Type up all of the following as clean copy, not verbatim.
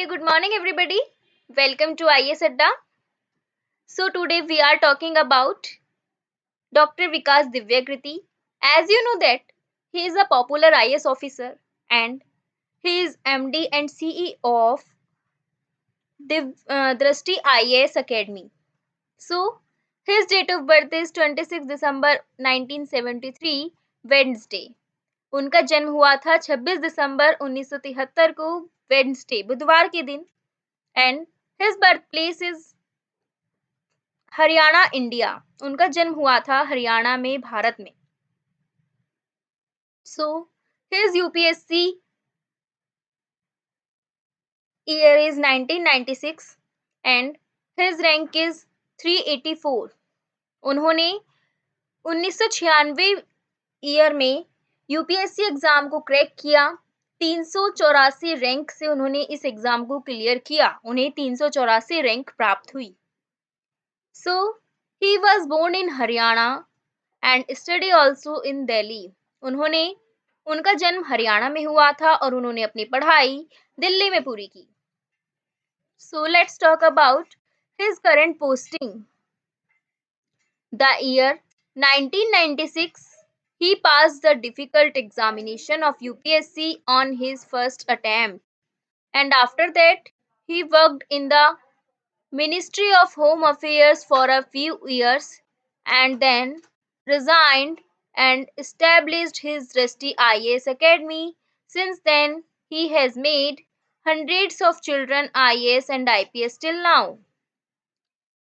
good morning everybody. Welcome to IS Adda. So today we are talking about Dr. Vikas Divyakriti. As you know that he is a popular IS officer and he is MD and CEO of Drishti IAS Academy. So his date of birth is 26 December 1973 Wednesday. उनका जन्म हुआ था 26 दिसंबर 1973 को Wednesday बुधवार के दिन and his birth place is Haryana India. उनका जन्म हुआ था हरियाणा में भारत में। So his UPSC year is 1996 and his rank is 384। उन्होंने 1996 ईयर में यूपीएससी एग्जाम को क्रैक किया। 384 रैंक से उन्होंने इस एग्जाम को क्लियर किया। उन्हें 384 रैंक प्राप्त हुई। So he was born in Haryana and study also in Delhi. उनका जन्म हरियाणा में हुआ था और उन्होंने अपनी पढ़ाई दिल्ली में पूरी की। So let's talk about his current posting. The year 1996 he passed the difficult examination of UPSC on his first attempt and after that he worked in the Ministry of Home Affairs for a few years and then resigned and established his Drishti IAS Academy. Since then, he has made hundreds of children IAS and IPS till now.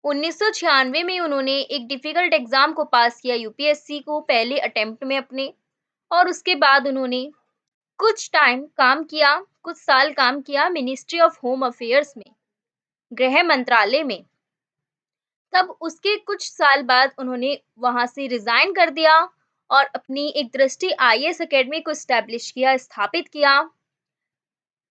1996 में उन्होंने एक difficult exam को पास किया UPSC को पहले attempt में अपने और उसके बाद उन्होंने कुछ साल काम किया मिनिस्ट्री ऑफ होम अफेयर्स में, गृह मंत्रालय में। तब उसके कुछ साल बाद उन्होंने वहां से रिजाइन कर दिया और अपनी एक दृष्टि आईएएस एकेडमी को स्थापित किया।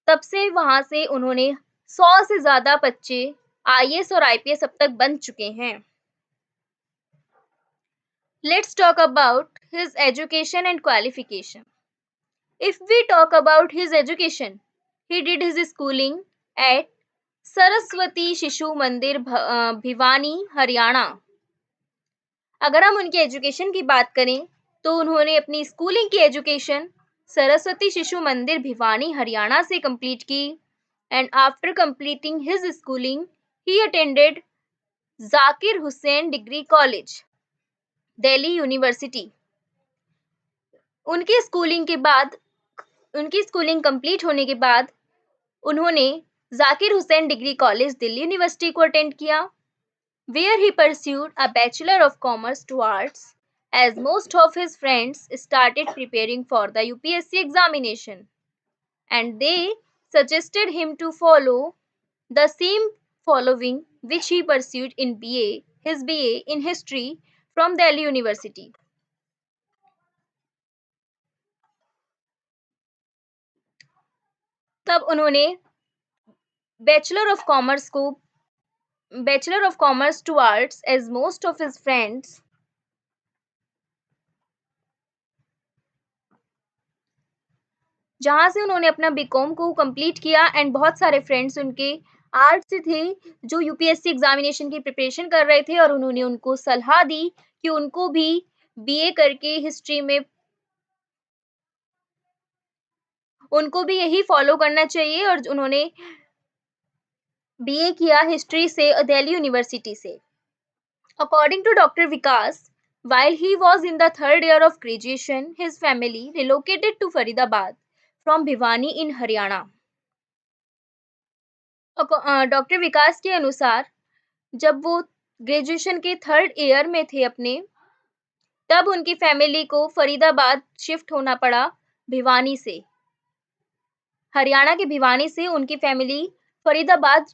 तब से वहां से उन्होंने 100 से ज्यादा बच्चे आईएएस और आईपीएस अब तक बन चुके हैं। Let's talk about his education and qualification. If we talk about his education, he did his schooling at Saraswati Shishu Mandir Bhiwani Haryana. अगर हम उनके एजुकेशन की बात करें तो उन्होंने अपनी स्कूलिंग की एजुकेशन सरस्वती शिशु मंदिर भिवानी हरियाणा से कंप्लीट की and after completing his schooling he attended Zakir Hussain degree college Delhi university. उनकी स्कूलिंग कंप्लीट होने के बाद उन्होंने Zakir Hussain degree college Delhi university को अटेंड किया, where he pursued a Bachelor of Commerce to Arts, as most of his friends started preparing for the UPSC examination, and they suggested him to follow the same following which he pursued in his BA in History from Delhi University. तब उन्होंने Bachelor of Commerce to Arts, as most of his friends जहां से उन्होंने अपना BCom को complete किया and बहुत सारे फ्रेंड्स उनके आर्ट से थे जो यूपीएससी एग्जामिनेशन की प्रिपरेशन कर रहे थे और उन्होंने उनको सलाह दी कि उनको भी बीए करके हिस्ट्री में उनको भी यही फॉलो करना चाहिए और उन्होंने बीए किया हिस्ट्री से दिल्ली यूनिवर्सिटी से। According to doctor Vikas, while he was in the third year of graduation, his family relocated to Faridabad from Bhiwani in Haryana. Doctor Vikas के अनुसार जब वो ग्रेजुएशन के थर्ड ईयर में थे अपने, तब उनकी फैमिली को फरीदाबाद शिफ्ट होना पड़ा। भिवानी से, हरियाणा के भिवानी से उनकी फैमिली फरीदाबाद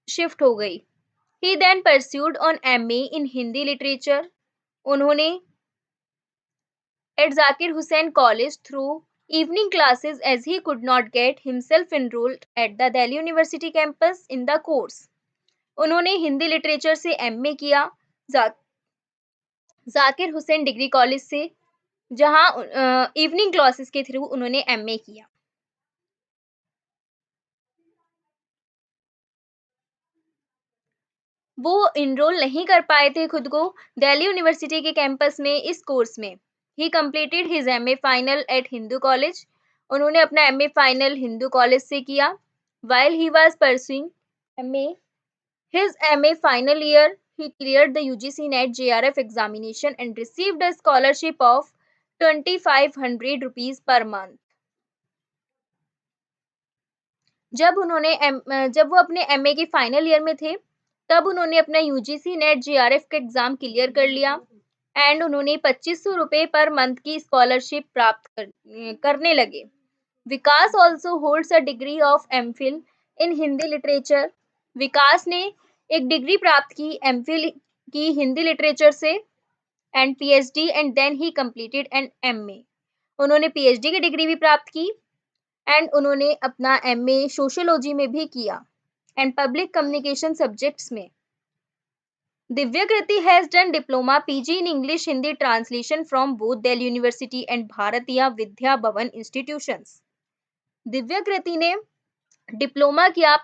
शिफ्ट हो गई। He then pursued on MA in Hindi literature. उन्होंने at Zakir Hussain College through evening classes as he could not get himself enrolled at the Delhi University campus in the course. उन्होंने Hindi literature से MA किया Zakir Hussain degree college से, जहां evening classes के through उन्होंने MA किया। वो इनरोल नहीं कर पाए थे खुद को दिल्ली यूनिवर्सिटी के कैंपस में इस कोर्स में। He completed his MA final at Hindu college. उन्होंने अपना एमए फाइनल हिंदू कॉलेज से किया। While he was pursuing MA his MA final year, he cleared the UGC NET JRF examination and received a scholarship of 2500 rupees per month. जब वो अपने MA के final year में थे, तब उन्होंने अपना यूजीसी नेट जीआरएफ का एग्जाम क्लियर कर लिया एंड उन्होंने 2500 रुपये पर मंथ की स्कॉलरशिप करने लगे। Vikas also holds a degree of MPhil in Hindi literature. Vikas ने एक डिग्री प्राप्त की एमफिल की हिंदी लिटरेचर से and PhD and then he completed an MA. उन्होंने पीएचडी की डिग्री भी प्राप्त की एंड उन्होंने अपना एमए सोशियोलॉजी में भी किया एंड पब्लिक कम्युनिकेशन सब्जेक्ट्स में। Divyakirti has done diploma PG in English Hindi translation from both Delhi university and Bharatiya Vidya Bhavan institutions. Divyakirti ने डिप्लोमा किया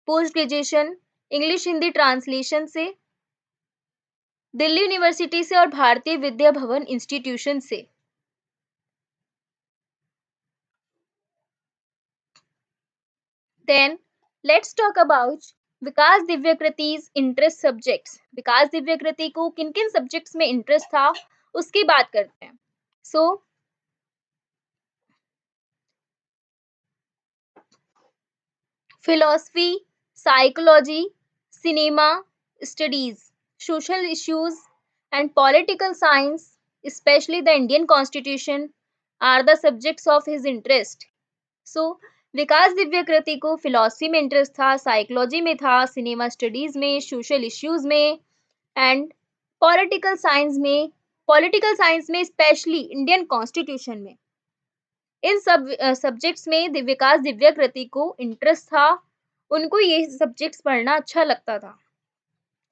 post graduation English Hindi translation से दिल्ली यूनिवर्सिटी से और भारतीय विद्या भवन इंस्टीट्यूशन से। Then let's talk about Vikas दिव्यकृति's interest subjects. विकास दिव्यकृति को किन किन सब्जेक्ट्स में इंटरेस्ट था उसकी बात करते हैं। सो philosophy, psychology, cinema studies, social issues and political science, especially the Indian Constitution, are the subjects of his interest. सो विकास दिव्यकृति को फिलॉसफी में इंटरेस्ट था, साइकोलॉजी में था, सिनेमा स्टडीज में, सोशल इश्यूज में एंड पॉलिटिकल साइंस में स्पेशली इंडियन कॉन्स्टिट्यूशन में। इन सब सब्जेक्ट्स में विकास दिव्यकृति को इंटरेस्ट था, उनको ये सब्जेक्ट्स पढ़ना अच्छा लगता था।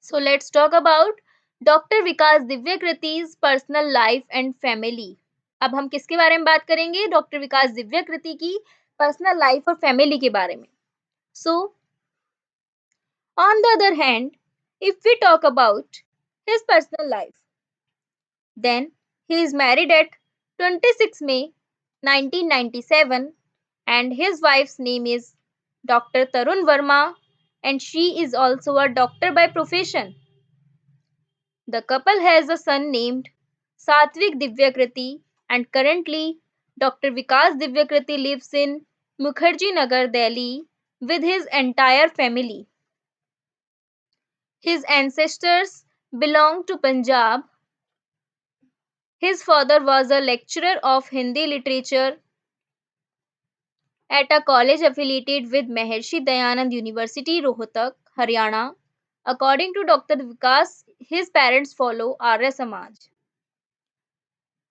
So let's talk about doctor Vikas Divyakirti's personal life and family. अब हम किसके बारे में बात करेंगे? डॉक्टर विकास दिव्यकृति की पर्सनल लाइफ और फैमिली के बारे में। So on the other hand, if we talk about his personal life, then he is married at 26 May 1997 and his wife's name is Dr. Tarun Verma and she is also a doctor by profession. The couple has a son named Satvik Divyakriti and currently Dr. Vikas Divyakriti lives in Mukherjee Nagar, Delhi with his entire family. His ancestors belong to Punjab. His father was a lecturer of Hindi literature at a college affiliated with Maharshi Dayanand University, Rohtak, Haryana. According to Dr. Vikas, his parents follow Arya Samaj.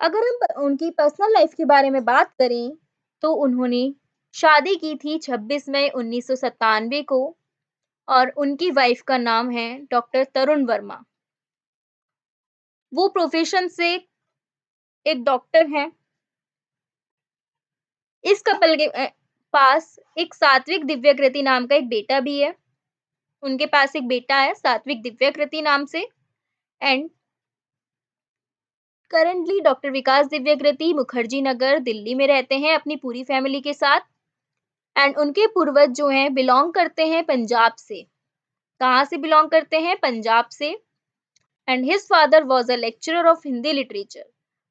अगर हम उनकी personal life के बारे में बात करें तो उन्होंने शादी की थी 26 मई 1997 को और उनकी वाइफ का नाम है डॉक्टर तरुण वर्मा। वो प्रोफेशन से एक डॉक्टर हैं। इस कपल के पास एक सात्विक दिव्यकृति नाम का एक बेटा भी है। उनके पास एक बेटा है सात्विक दिव्यकृति नाम से and currently doctor Vikas Divyakirti Mukherjee Nagar Delhi में रहते हैं अपनी पूरी फैमिली के साथ एंड उनके पूर्वज जो हैं बिलोंग करते हैं पंजाब से। कहाँ से बिलोंग करते हैं? पंजाब से। And his father was a lecturer of Hindi literature.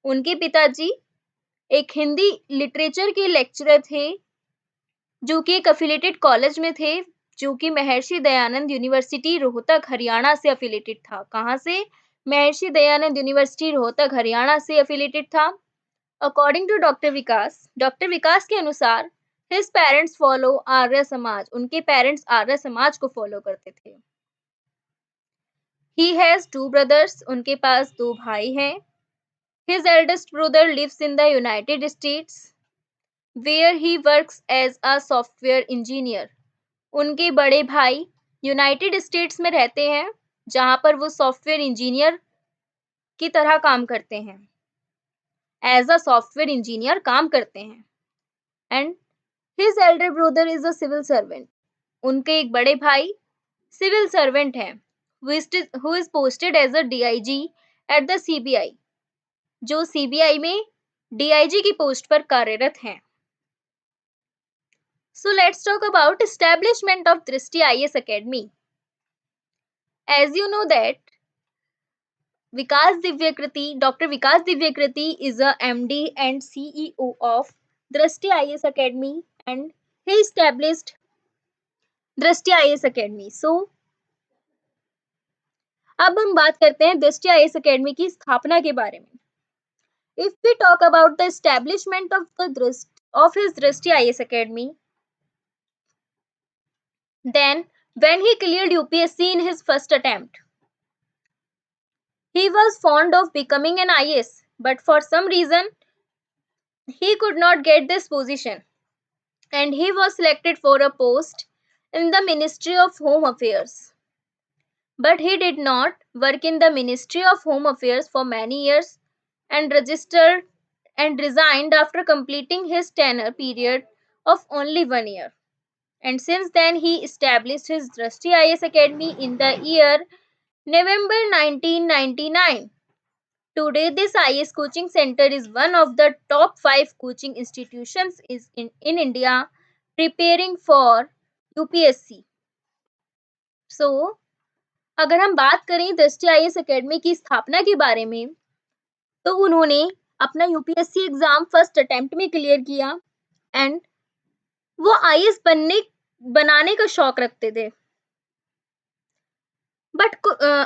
उनके पिताजी एक हिंदी लिटरेचर के लेक्चरर थे जो कि एक अफिलिएटेड कॉलेज में थे जो कि महर्षि दयानंद यूनिवर्सिटी रोहतक हरियाणा से अफिलिएटेड था। कहाँ से? महर्षि दयानंद यूनिवर्सिटी रोहतक हरियाणा से अफिलिएटेड था। अकॉर्डिंग टू डॉक्टर विकास के अनुसार his parents follow Arya Samaj. उनके पेरेंट्स आर्य समाज को फॉलो करते थे। He has 2 brothers। उनके पास 2 भाई हैं। His eldest brother lives in the United States where he works as a software engineer। उनके बड़े भाई यूनाइटेड स्टेट्स में रहते हैं जहां पर वो सॉफ्टवेयर इंजीनियर की तरह काम करते हैं, एज अ सॉफ्टवेयर इंजीनियर काम करते हैं। And his elder brother is a civil servant. उनके एक बड़े भाई सिविल सर्वेंट हैं who is posted as a DIG at the CBI, जो CBI में DIG की पोस्ट पर कार्यरत हैं. So let's talk about establishment of Drishti IAS Academy. As you know that Dr. Vikas Divyakriti is a MD and CEO of Drishti IAS Academy and he established Drishti IAS Academy. So अब हम बात करते हैं दृष्टि IAS Academy की स्थापना के बारे में. If we talk about the establishment of his Drishti IAS Academy, then when he cleared UPSC in his first attempt, he was fond of becoming an IAS, but for some reason he could not get this position and he was selected for a post in the Ministry of Home Affairs. But he did not work in the Ministry of Home Affairs for many years and registered and resigned after completing his tenure period of only 1 year. And since then he established his Drishti IAS Academy in the year November 1999. Today, this IAS coaching center is one of the top 5 coaching institutions in India preparing for UPSC. So, अगर हम बात करें दृष्टि IAS Academy की स्थापना के बारे में, तो उन्होंने अपना UPSC एग्जाम फर्स्ट अटेम्प्ट में क्लियर किया एंड वो IAS बनाने का शौक रखते थे. बट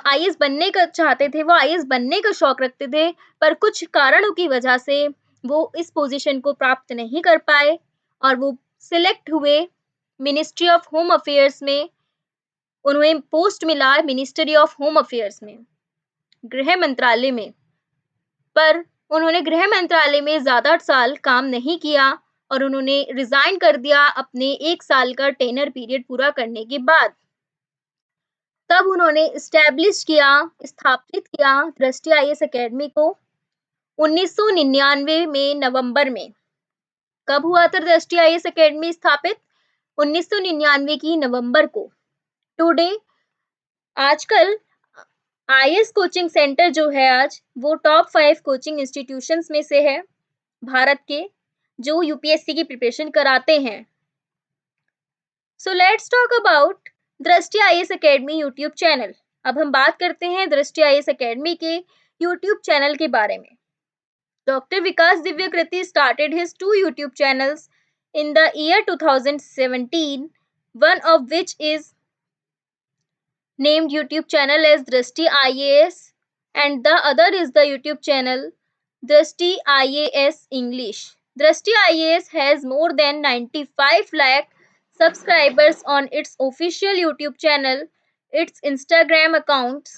IAS बनने का चाहते थे, वो IAS बनने का शौक रखते थे, पर कुछ कारणों की वजह से वो इस पोजीशन को प्राप्त नहीं कर पाए और वो सिलेक्ट हुए मिनिस्ट्री ऑफ होम अफेयर्स में. उन्हें पोस्ट मिला मिनिस्ट्री ऑफ होम अफेयर्स में, गृह मंत्रालय में, पर उन्होंने गृह मंत्रालय में ज्यादा साल काम नहीं किया और उन्होंने रिजाइन कर दिया अपने 1 साल का टेनर पीरियड पूरा करने के बाद. तब उन्होंने स्थापित किया दृष्टि IAS Academy को 1999 में नवंबर में. कब हुआ था दृष्टि IAS Academy स्थापित? 1999 की नवंबर को. टुडे आजकल IAS कोचिंग सेंटर जो है आज वो टॉप 5 कोचिंग इंस्टीट्यूशंस में से है भारत के, जो UPSC की प्रिपरेशन कराते हैं. सो लेट्स टॉक अबाउट दृष्टि IAS Academy यूट्यूब चैनल. अब हम बात करते हैं दृष्टि IAS Academy के यूट्यूब चैनल के बारे में. Doctor Vikas Divyakirti started his 2 YouTube channels in the year 2017, one of which is named YouTube channel as Drishti IAS and the other is the YouTube channel Drishti IAS English. Drishti IAS has more than 95 lakh subscribers on its official YouTube channel. Its Instagram account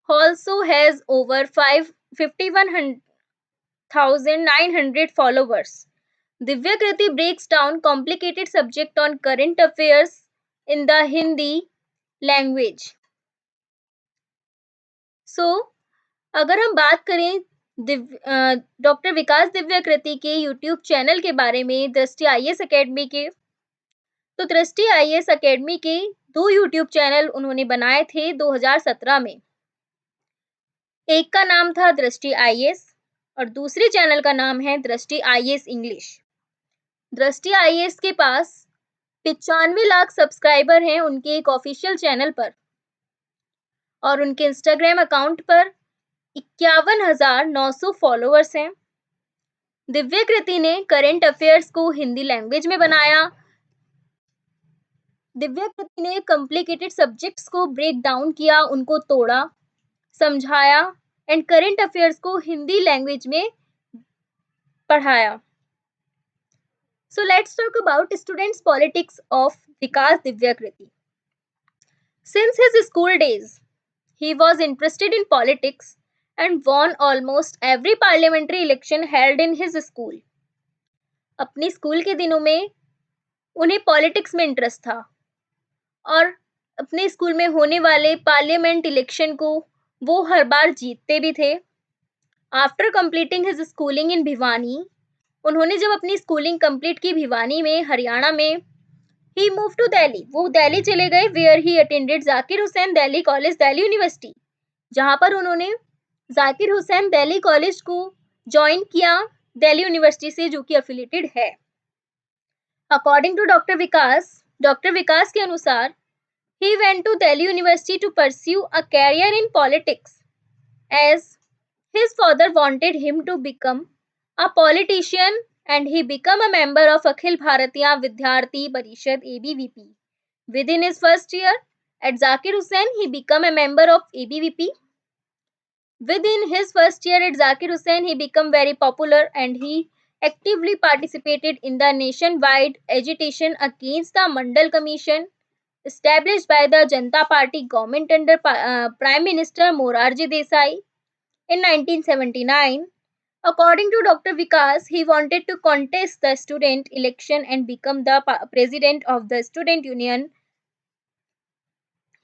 also has over 51,900 followers. Divyakriti breaks down complicated subject on current affairs in the Hindi language. So, अगर हम बात करें doctor Vikas Divyakirti के YouTube channel के बारे में दृष्टि IAS Academy के, तो दृष्टि IAS Academy के 2 यूट्यूब चैनल उन्होंने बनाए थे 2017 में. एक का नाम था दृष्टि IAS और दूसरे चैनल का नाम है दृष्टि IAS इंग्लिश. दृष्टि IAS के पास 95 लाख सब्सक्राइबर हैं उनके एक ऑफिशियल चैनल पर और उनके इंस्टाग्राम अकाउंट पर 51,900 फॉलोअर्स हैं. दिव्यकृति ने करंट अफेयर्स को हिंदी लैंग्वेज में बनाया. दिव्यकृति ने कॉम्प्लिकेटेड सब्जेक्ट्स को ब्रेक डाउन किया, उनको तोड़ा, समझाया एंड करंट अफेयर्स को हिंदी लैंग्वेज में पढ़ाया. So let's talk about students politics of Vikas Divyakriti. Since his school days, he was interested in politics and won almost every parliamentary election held in his school. अपने school के दिनों में उन्हें politics में interest था और अपने school में होने वाले पार्लियामेंट इलेक्शन को वो हर बार जीतते भी थे. After completing his schooling in Bhiwani, उन्होंने जब अपनी स्कूलिंग कंप्लीट की भिवानी में, हरियाणा में, He moved to Delhi. वो दिल्ली चले गए where he attended Zakir Hussain Delhi college Delhi university, जहां पर उन्होंने जाकिर हुसैन दिल्ली कॉलेज को ज्वाइन किया दिल्ली यूनिवर्सिटी से, जो कि एफिलिएटेड है। अकॉर्डिंग टू डॉक्टर विकास के अनुसार he went to Delhi University to pursue a career in politics as his father wanted him to become a politician and he became a member of Akhil Bharatiya Vidyarthi Parishad ABVP. Within his first year at Zakir Hussain, he became a member of ABVP. Within his first year at Zakir Hussain, he became very popular and he actively participated in the nationwide agitation against the Mandal Commission established by the Janata Party government under Prime Minister Morarji Desai in 1979. According to Dr. Vikas, he wanted to contest the student election and become the president of the student union.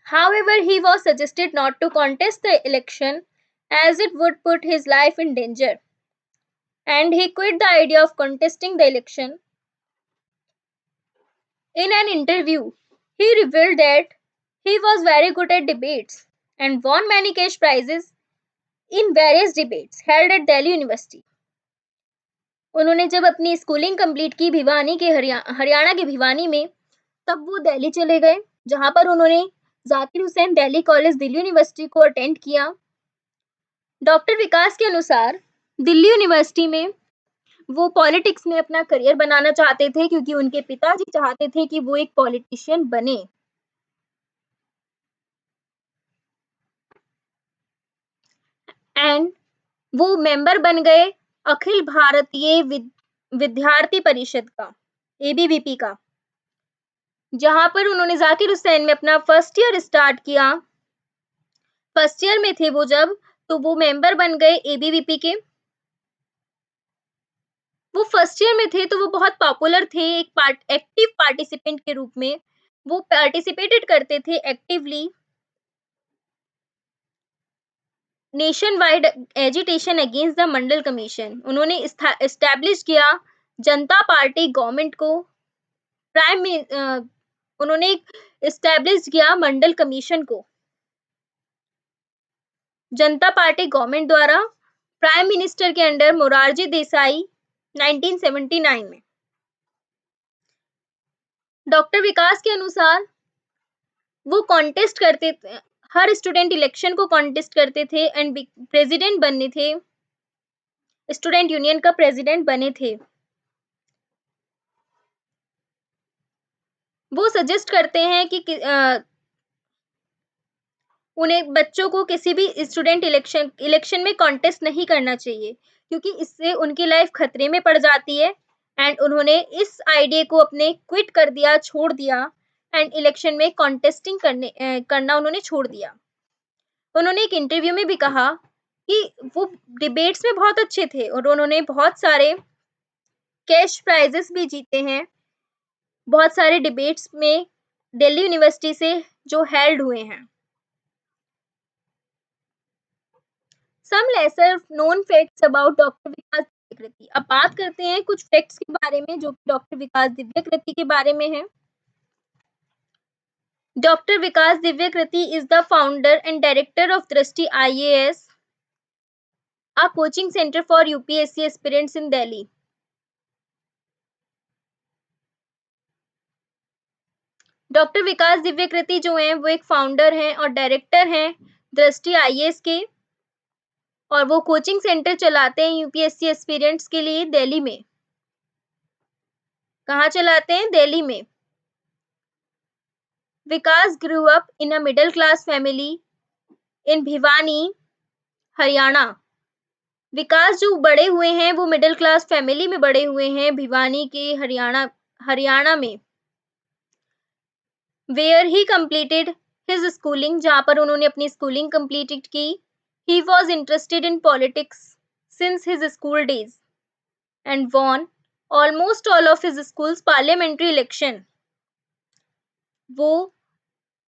However, he was suggested not to contest the election as it would put his life in danger, and he quit the idea of contesting the election. In an interview, he revealed that he was very good at debates and won many cash prizes in various debates held at Delhi University. उन्होंने जब अपनी schooling complete की भिवानी के हरियाणा के भिवानी में, तब वो दिल्ली चले गए, जहां पर उन्होंने जाकिर हुसैन दिल्ली कॉलेज दिल्ली यूनिवर्सिटी को अटेंड किया। डॉक्टर विकास के अनुसार दिल्ली यूनिवर्सिटी में वो पॉलिटिक्स में अपना करियर बनाना चाहते थे क्योंकि उनके पिताजी चाहते थे कि वो एक पॉलिटिशियन बने। एंड वो मेंबर बन गए अखिल भारतीय विद्यार्थी परिषद का, एबीवीपी का, जहां पर उन्होंने जाकिर हुसैन में अपना फर्स्ट ईयर स्टार्ट किया। फर्स्ट ईयर में थे वो जब, तो वो मेंबर बन गए एबीवीपी के। वो फर्स्ट ईयर में थे तो वो बहुत पॉपुलर थे, एक एक्टिव पार्टिसिपेंट के रूप में वो पार्टिसिपेटेड करते थे actively nation wide agitation against the Mandal commission. उन्होंने एस्टैब्लिश किया जनता पार्टी गवर्नमेंट को, उन्होंने एस्टैब्लिश किया मंडल कमीशन को जनता पार्टी गवर्नमेंट द्वारा प्राइम मिनिस्टर के अंडर मोरारजी देसाई 1979 में। डॉक्टर विकास के अनुसार वो कॉन्टेस्ट करते थे, हर स्टूडेंट इलेक्शन को कॉन्टेस्ट करते थे एंड प्रेसिडेंट बनने थे, स्टूडेंट यूनियन का प्रेसिडेंट बने थे। वो सजेस्ट करते हैं कि उन्हें बच्चों को किसी भी स्टूडेंट इलेक्शन में कॉन्टेस्ट नहीं करना चाहिए क्योंकि इससे उनकी लाइफ खतरे में पड़ जाती है। एंड उन्होंने इस आइडिया को अपने क्विट कर दिया, छोड़ दिया एंड इलेक्शन में कॉन्टेस्टिंग करना उन्होंने छोड़ दिया। उन्होंने एक इंटरव्यू में भी कहा कि वो डिबेट्स में बहुत अच्छे थे और उन्होंने बहुत सारे कैश प्राइजेस भी जीते हैं, बहुत सारे डिबेट्स में दिल्ली यूनिवर्सिटी से जो हेल्ड हुए हैं। Some lesser known facts about doctor Vikas Divyakirti. अब बात करते हैं कुछ फैक्ट्स के बारे में जो डॉक्टर विकास दिव्यकृति के बारे में है। Doctor Vikas Divyakirti is the founder and director of दृष्टि IAS, a coaching center for UPSC aspirants in Delhi. Doctor Vikas Divyakirti जो हैं वो एक फाउंडर हैं और डायरेक्टर हैं दृष्टि IAS के, और वो कोचिंग सेंटर चलाते हैं यूपीएससी एस्पिरेंट्स के लिए दिल्ली में। कहाँ चलाते हैं? दिल्ली में। विकास grew up in a middle class family in Bhiwani, Haryana. विकास जो बड़े हुए हैं वो मिडिल क्लास फैमिली में बड़े हुए हैं भिवानी के हरियाणा में। Where he completed his schooling, जहाँ पर उन्होंने अपनी स्कूलिंग कंप्लीट की। He was interested in politics since his school days and won almost all of his school's parliamentary election. वो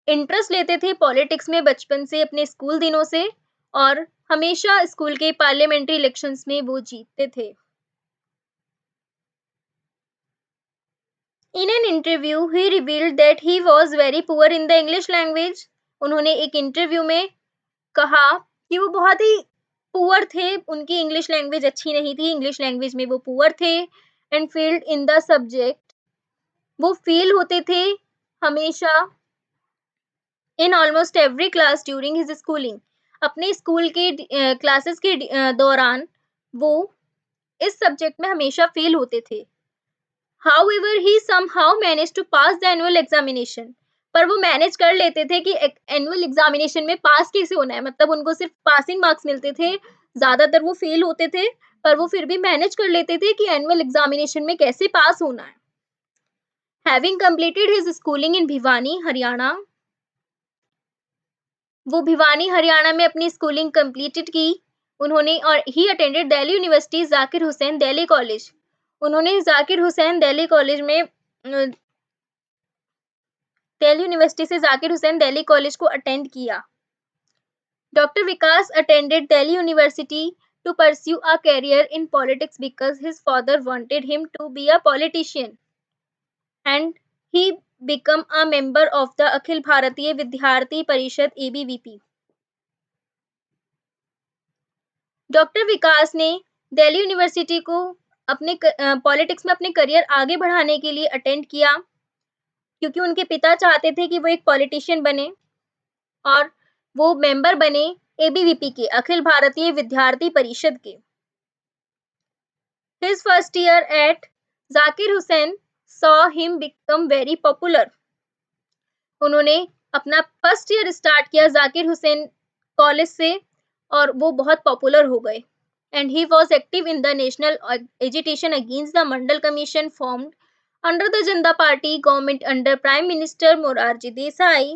इंटरेस्ट लेते थे पॉलिटिक्स में बचपन से अपने स्कूल दिनों से और हमेशा स्कूल के पार्लियामेंट्री इलेक्शंस में वो जीतते थे। In an interview, he revealed that he was very poor in the English language. उन्होंने एक इंटरव्यू में कहा कि वो बहुत ही पुअर थे, उनकी इंग्लिश लैंग्वेज अच्छी नहीं थी, इंग्लिश लैंग्वेज में वो पुअर थे and failed in the subject. वो फेल होते थे हमेशा in almost every class during his schooling. अपने स्कूल के क्लासेस के दौरान वो इस सब्जेक्ट में हमेशा फेल होते थे। However, he somehow managed to pass the annual examination. पर वो मैनेज कर लेते थे कि एनुअल एग्जामिनेशन में पास कैसे होना है, मतलब उनको सिर्फ पासिंग मार्क्स मिलते थे, ज्यादातर वो फेल होते थे, पर वो फिर भी मैनेज कर लेते थे कि एनुअल एग्जामिनेशन में कैसे पास होना है। Having completed his schooling in Bhiwani Haryana, वो भिवानी हरियाणा में अपनी स्कूलिंग कंप्लीटेड की उन्होंने, और he attended Delhi university Zakir Hussain Delhi college. उन्होंने जाकिर हुसैन दिल्ली कॉलेज में दिल्ली यूनिवर्सिटी से जाकिर हुसैन दिल्ली कॉलेज को अटेंड किया। Doctor Vikas attended Delhi university to pursue a career in politics because his father wanted him to be a politician, and he became a member of the Akhil Bharatiya Vidyarthi Parishad ABVP. Doctor Vikas ने Delhi university को अपने politics में अपने career आगे बढ़ाने के लिए attend किया, क्योंकि उनके पिता चाहते थे कि वो एक पॉलिटिशियन बने, और वो मेंबर बने एबीवीपी के, अखिल भारतीय विद्यार्थी परिषद के। His first year at Zakir Hussain saw him become very popular. उन्होंने अपना फर्स्ट ईयर स्टार्ट किया जाकिर हुसैन कॉलेज से, और वो बहुत पॉपुलर हो गए। And he was active in the national agitation against the Mandal commission formed under the Janata party government under prime minister Morarji Desai.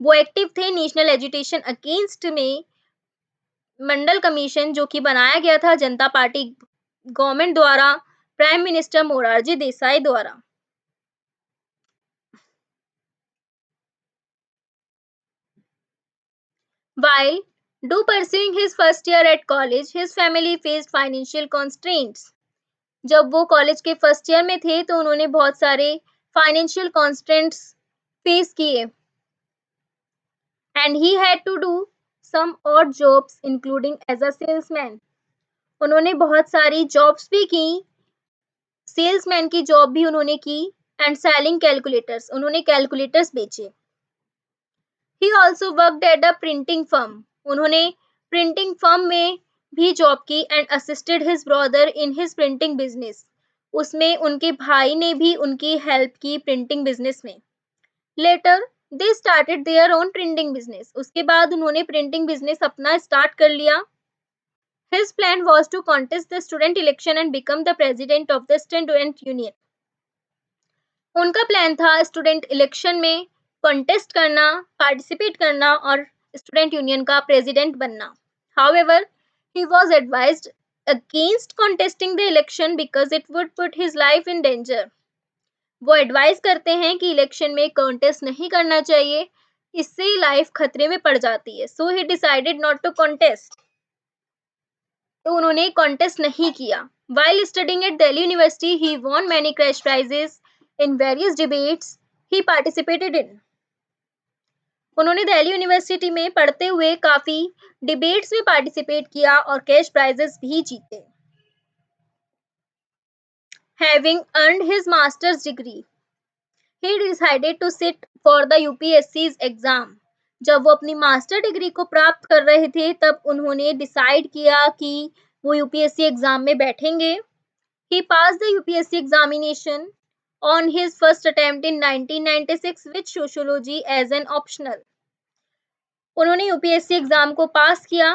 वो एक्टिव थे नेशनल एजुटेशन अगेंस्ट में मंडल कमीशन जो कि बनाया गया था जनता पार्टी गवर्नमेंट द्वारा, प्राइम मिनिस्टर मोरारजी देसाई द्वारा। While do pursuing his first year at college, his family faced financial constraints. जब वो कॉलेज के फर्स्ट ईयर में थे तो उन्होंने बहुत सारे फाइनेंशियल कॉन्स्टेंट्स फेस किए, and he had to do some odd jobs including as a salesman. उन्होंने बहुत सारी जॉब्स भी की, सेल्समैन की जॉब भी उन्होंने की, एंड सेलिंग कैलकुलेटर्स, उन्होंने कैलकुलेटर्स बेचे। He also worked at a printing firm, उन्होंने प्रिंटिंग फर्म में भी जॉब की, and assisted his brother in his printing business, उसमें उनके भाई ने भी उनकी हेल्प की प्रिंटिंग बिजनेस में। Later they started their own printing business, उसके बाद उन्होंने प्रिंटिंग बिजनेस अपना स्टार्ट कर लिया। His plan was to contest the student election and become the president of the student union. उनका प्लान था स्टूडेंट इलेक्शन में कॉन्टेस्ट करना, पार्टिसिपेट करना और स्टूडेंट यूनियन का प्रेसिडेंट बनना। However, he was advised against contesting the election because it would put his life in danger. वो advice करते हैं कि इलेक्शन में कॉन्टेस्ट नहीं करना चाहिए, इससे लाइफ खतरे में पड़ जाती है। So he decided not to contest. तो उन्होंने कॉन्टेस्ट नहीं किया। While studying at Delhi University, he won many cash prizes in various debates he participated in. उन्होंने दिल्ली यूनिवर्सिटी में पढ़ते हुए काफी डिबेट्स में पार्टिसिपेट किया और कैश प्राइजेस भी जीते। Having earned his master's degree, he decided to sit for the UPSC's exam. जब वो अपनी मास्टर डिग्री को प्राप्त कर रहे थे तब उन्होंने डिसाइड किया कि वो यूपीएससी एग्जाम में बैठेंगे। He passed the UPSC examination on his first attempt in 1996 with sociology as an optional. उन्होंने यूपीएससी एग्जाम को पास किया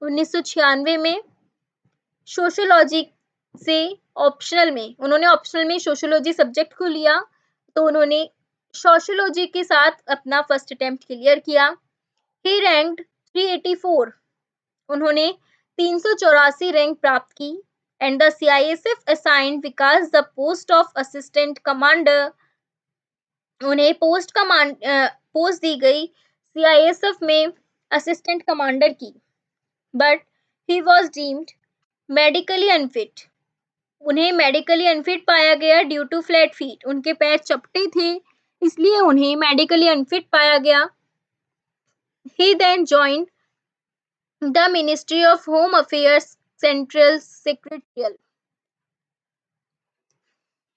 1996 में सोशियोलॉजी से ऑप्शनल में, उन्होंने ऑप्शनल में सोशियोलॉजी सब्जेक्ट को लिया, तो उन्होंने सोशियोलॉजी के साथ अपना फर्स्ट अटेम्प्ट क्लियर किया। ही रैंक्ड 384, उन्होंने 384 रैंक प्राप्त की, and the CISF assigned Vikas the post of assistant commander, उन्हें पोस्ट दी गई सीआईएसएफ में असिस्टेंट कमांडर की, but he was deemed medically unfit, उन्हें मेडिकली अनफिट पाया गया ड्यू टू फ्लैट फीट। उनके पैर चपटे थे, इसलिए उन्हें मेडिकली अनफिट पाया गया। He then joined the ministry of home affairs central secretarial.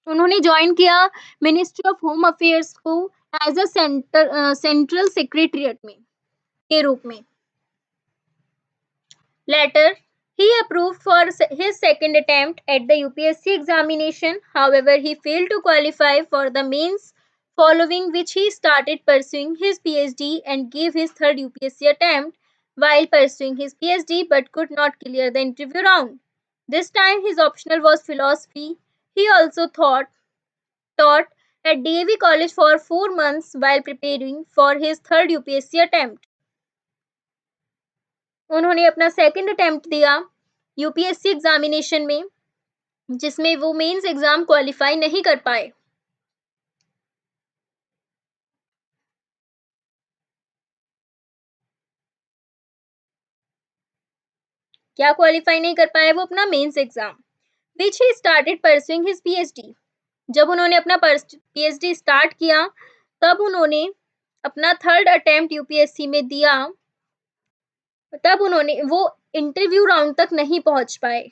उन्होंने ज्वाइन किया मिनिस्ट्री ऑफ होम अफेयर्स को एज अ सेंट्रल सेक्रेटरिएट में के रूप में। Later, he approved for his second attempt at the UPSC examination. However, he failed to qualify for the mains, following which he started pursuing his PhD and gave his third UPSC attempt while pursuing his PhD but could not clear the interview round. This time, his optional was philosophy. He also taught at DAV College for 4 months while preparing for his third UPSC attempt. उन्होंने अपना second attempt दिया UPSC examination में, जिसमें वो mains exam qualify नहीं कर पाए। क्या क्वालिफाई नहीं कर पाए वो? अपना mains exam. Which he started pursuing his PhD. जब उन्होंने अपना पीएचडी स्टार्ट किया तब उन्होंने अपना थर्ड अटेम्प्ट यूपीएससी में दिया। तब उन्होंने वो इंटरव्यू राउंड तक नहीं पहुंच पाए,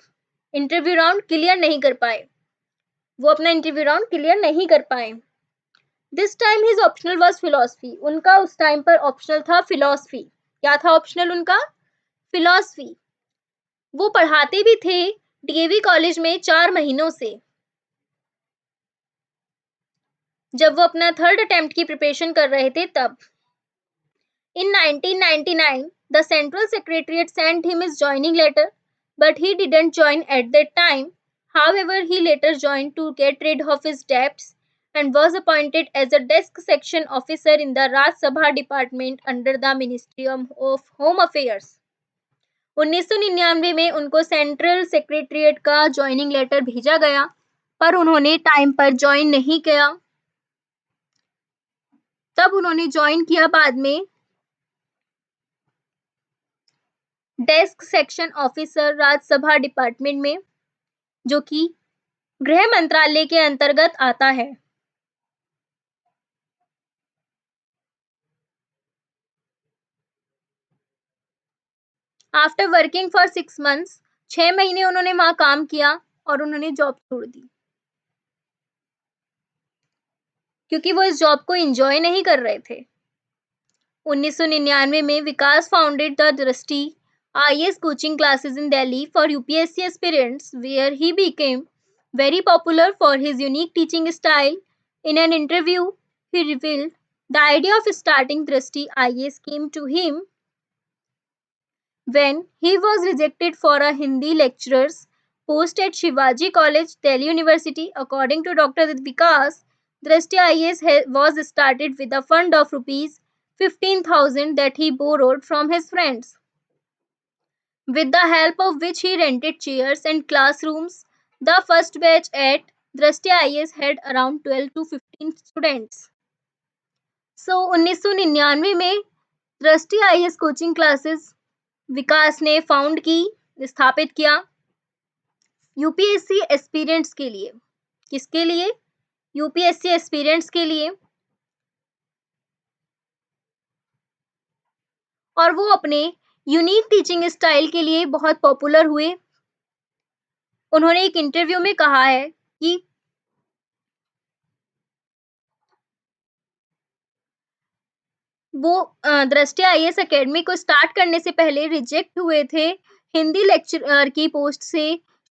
इंटरव्यू राउंड क्लियर नहीं कर पाए, वो अपना इंटरव्यू राउंड क्लियर नहीं कर पाए। This time his optional was philosophy. उनका उस टाइम पर ऑप्शनल था फिलोसफी। क्या था ऑप्शनल उनका? फिलोसफी। वो पढ़ाते भी थे डीएवी कॉलेज में 4 महीनों से। जब वो अपना थर्ड अटेम्प्ट की प्रिपरेशन कर रहे थे तब। In 1999, the Central Secretariat sent him his joining letter, but he didn't join at that time. However, he later joined to get rid of his debts and was appointed as a desk section officer in the Raj Sabha department under the Ministry of Home Affairs. 1999 में उनको central secretariat का joining letter भेजा गया, पर उन्होंने time पर join नहीं किया। तब उन्होंने ज्वाइन किया बाद में desk section officer Rajya Sabha department में, जो कि गृह मंत्रालय के अंतर्गत आता है। आफ्टर वर्किंग फॉर 6 मंथ्स, 6 महीने उन्होंने वहां काम किया और उन्होंने जॉब छोड़ दी, क्योंकि वो इस जॉब को एंजॉय नहीं कर रहे थे। 1999 में विकास फाउंडेड द दृष्टि IAS coaching classes in Delhi for UPSC aspirants, where he became very popular for his unique teaching style. In an interview, he revealed the idea of starting Drishti IAS came to him when he was rejected for a Hindi lecturer's post at Shivaji College, Delhi University. According to Dr. Vikas, Drishti IAS was started with a fund of rupees 15,000 that he borrowed from his friends, with the help of which he rented chairs and classrooms. The first batch at Drishti IAS had around 12 to 15 students. So 1999 में दृष्टि IAS coaching classes विकास ने found की, स्थापित किया UPSC aspirants के लिए। किसके लिए? यूपीएससी एस्पिरेंट्स के लिए। और वो अपने यूनिक टीचिंग स्टाइल के लिए बहुत पॉपुलर हुए। उन्होंने एक इंटरव्यू में कहा है कि वो दृष्टि IAS एकेडमी को स्टार्ट करने से पहले रिजेक्ट हुए थे हिंदी लेक्चरर की पोस्ट से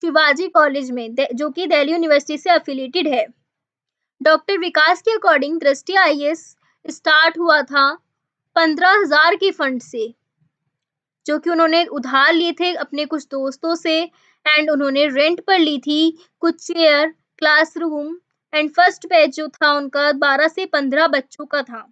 शिवाजी कॉलेज में, जो कि दिल्ली यूनिवर्सिटी से एफिलिएटेड है। डॉक्टर विकास के अकॉर्डिंग दृष्टि IAS स्टार्ट हुआ था 15,000 के फंड से, जो कि उन्होंने उधार लिए थे अपने कुछ दोस्तों से, एंड उन्होंने रेंट पर ली थी कुछ chair, classroom, and first batch जो था उनका 12 से 15 बच्चों का था।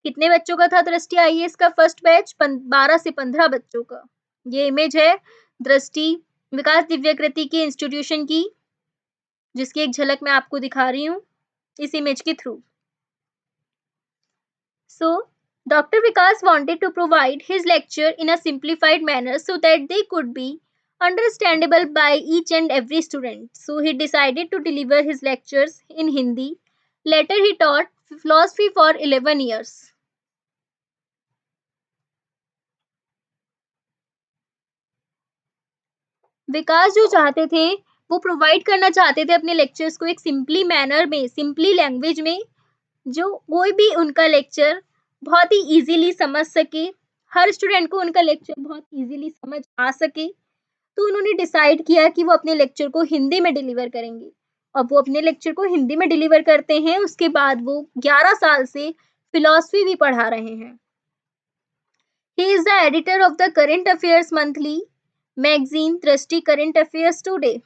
कितने बच्चों का था दृष्टि IAS का फर्स्ट बैच? 12 से 15 बच्चों का। ये इमेज है दृष्टि विकास दिव्यकृति की इंस्टीट्यूशन की, जिसकी एक झलक मैं आपको दिखा रही हूँ इस इमेज के through. So, Dr. Vikas wanted to provide his lecture in a simplified manner so that they could be understandable by each and every student. So he decided to deliver his lectures in Hindi. Later he taught philosophy for 11 years. विकास जो चाहते थे वो provide करना चाहते थे अपने lectures को एक सिंपली मैनर में, सिंपली लैंग्वेज में, जो कोई भी उनका लेक्चर बहुत ही इजीली समझ सके, हर स्टूडेंट को उनका लेक्चर बहुत इजीली समझ आ सके। तो उन्होंने डिसाइड किया कि वो अपने लेक्चर को हिंदी में डिलीवर करेंगे। अब वो अपने लेक्चर को हिंदी में डिलीवर करते हैं, उसके बाद वो 11 साल से फिलॉसफी भी पढ़ा रहे हैं। He is the editor of the current affairs monthly magazine दृष्टि करंट अफेयर्स टुडे।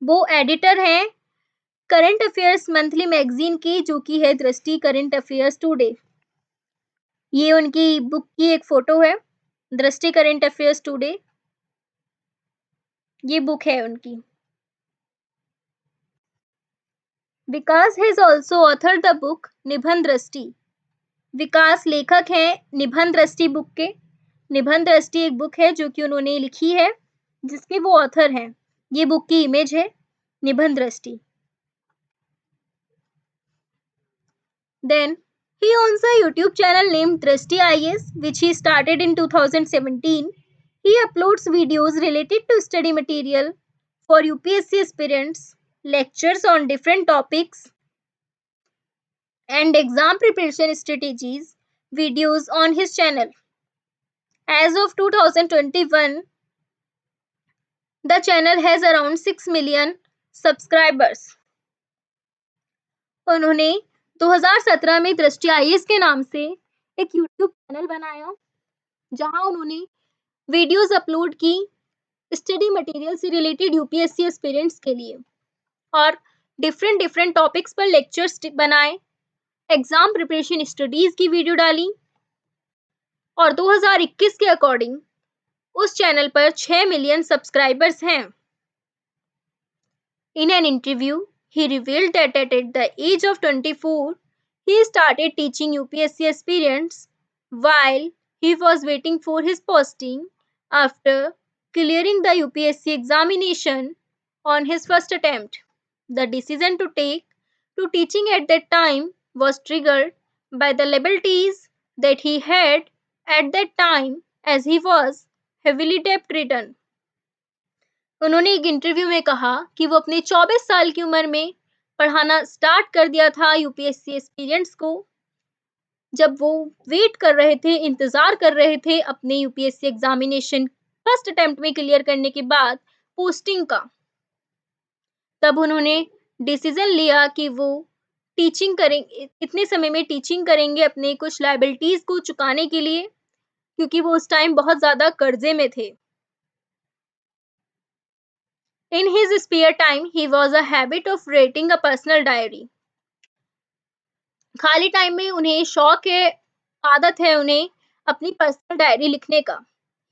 वो एडिटर हैं करंट अफेयर्स मंथली मैगजीन की, जो कि है दृष्टि करंट अफेयर्स टुडे। ये उनकी बुक की एक फोटो है, दृष्टि करंट अफेयर्स टुडे, ये बुक है उनकी। Vikas has also author the book Nibandh Drishti. विकास लेखक हैं निबंध दृष्टि बुक के। निबंध दृष्टि एक बुक है जो कि उन्होंने लिखी है, जिसके वो ऑथर हैं। ये बुक की इमेज है निबंध दृष्टि। Then he owns a YouTube channel named Drishti IS, which he started in 2017. He uploads videos related to study material for UPSC aspirants, lectures on different topics, and exam preparation strategies videos on his channel. As of 2021, the channel has around 6 million subscribers. उन्होंने 2017 में दृष्टि IAS के नाम से एक YouTube channel बनाया, जहां उन्होंने वीडियोस अपलोड की स्टडी मटेरियल से रिलेटेड यूपीएससी एस्पिरेंट्स के लिए, और डिफरेंट डिफरेंट टॉपिक्स पर लेक्चर्स बनाए, एग्जाम प्रिपरेशन स्टडीज की वीडियो डाली। और 2021 के अकॉर्डिंग उस चैनल पर 6 मिलियन सब्सक्राइबर्स हैं। In an interview, he revealed that at the age of 24, he started teaching UPSC aspirants while he was waiting for his posting after clearing the UPSC examination on his first attempt. The decision to take to teaching at that time was triggered by the liabilities that he had at that time, as he was heavily debt ridden. उन्होंने एक interview में कहा कि वो अपने 24 साल की उम्र में पढ़ाना स्टार्ट कर दिया था यूपीएससी एस्पिरेंट्स को, जब वो वेट कर रहे थे, इंतजार कर रहे थे अपने यूपीएससी एग्जामिनेशन फर्स्ट अटेम्प्ट में क्लियर करने के बाद पोस्टिंग का। तब उन्होंने डिसीजन लिया कि वो टीचिंग करेंगे, इतने समय में टीचिंग करेंगे अपने कुछ लायबिलिटीज को चुकाने के लिए, क्योंकि वो उस टाइम बहुत ज्यादा कर्जे में थे। In his spare time, he was a habit of writing a personal diary. खाली टाइम में उन्हें शौक है, आदत है उन्हें अपनी पर्सनल डायरी लिखने का।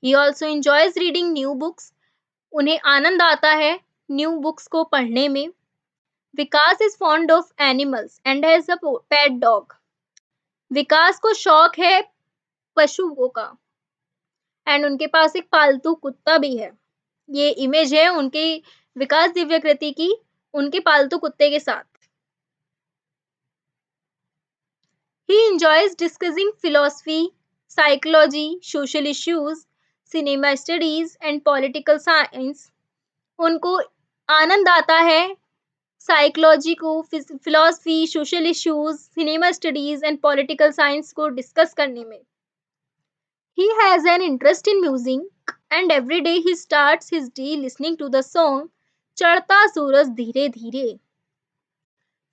He also enjoys reading new books. उन्हें आनंद आता है न्यू बुक्स को पढ़ने में। विकास is fond of animals and has a pet dog. विकास को शौक है पशुओं का एंड उनके पास एक पालतू कुत्ता भी है। ये इमेज है उनके विकास दिव्यकृति की उनके पालतू कुत्ते के साथ। He enjoys discussing philosophy, psychology, social issues, cinema studies and political science. उनको आनंद आता है साइकोलॉजी को, philosophy, social issues, cinema studies and political science को डिस्कस करने में। He has an interest in music and every day he starts his day listening to the song चढ़ता सूरज धीरे धीरे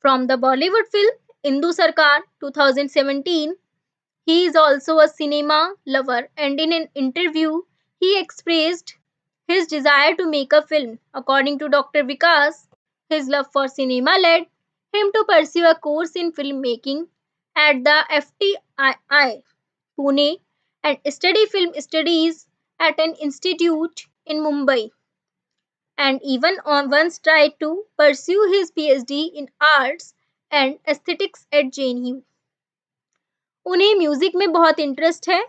from the Bollywood film Indu Sarkar 2017. He is also a cinema lover and in an interview he expressed his desire to make a film. According to Dr. Vikas, his love for cinema led him to pursue a course in filmmaking at the FTII Pune and study film studies at an institute in Mumbai, and even once tried to pursue his PhD in arts and aesthetics at JNU. उन्हें music में बहुत interest है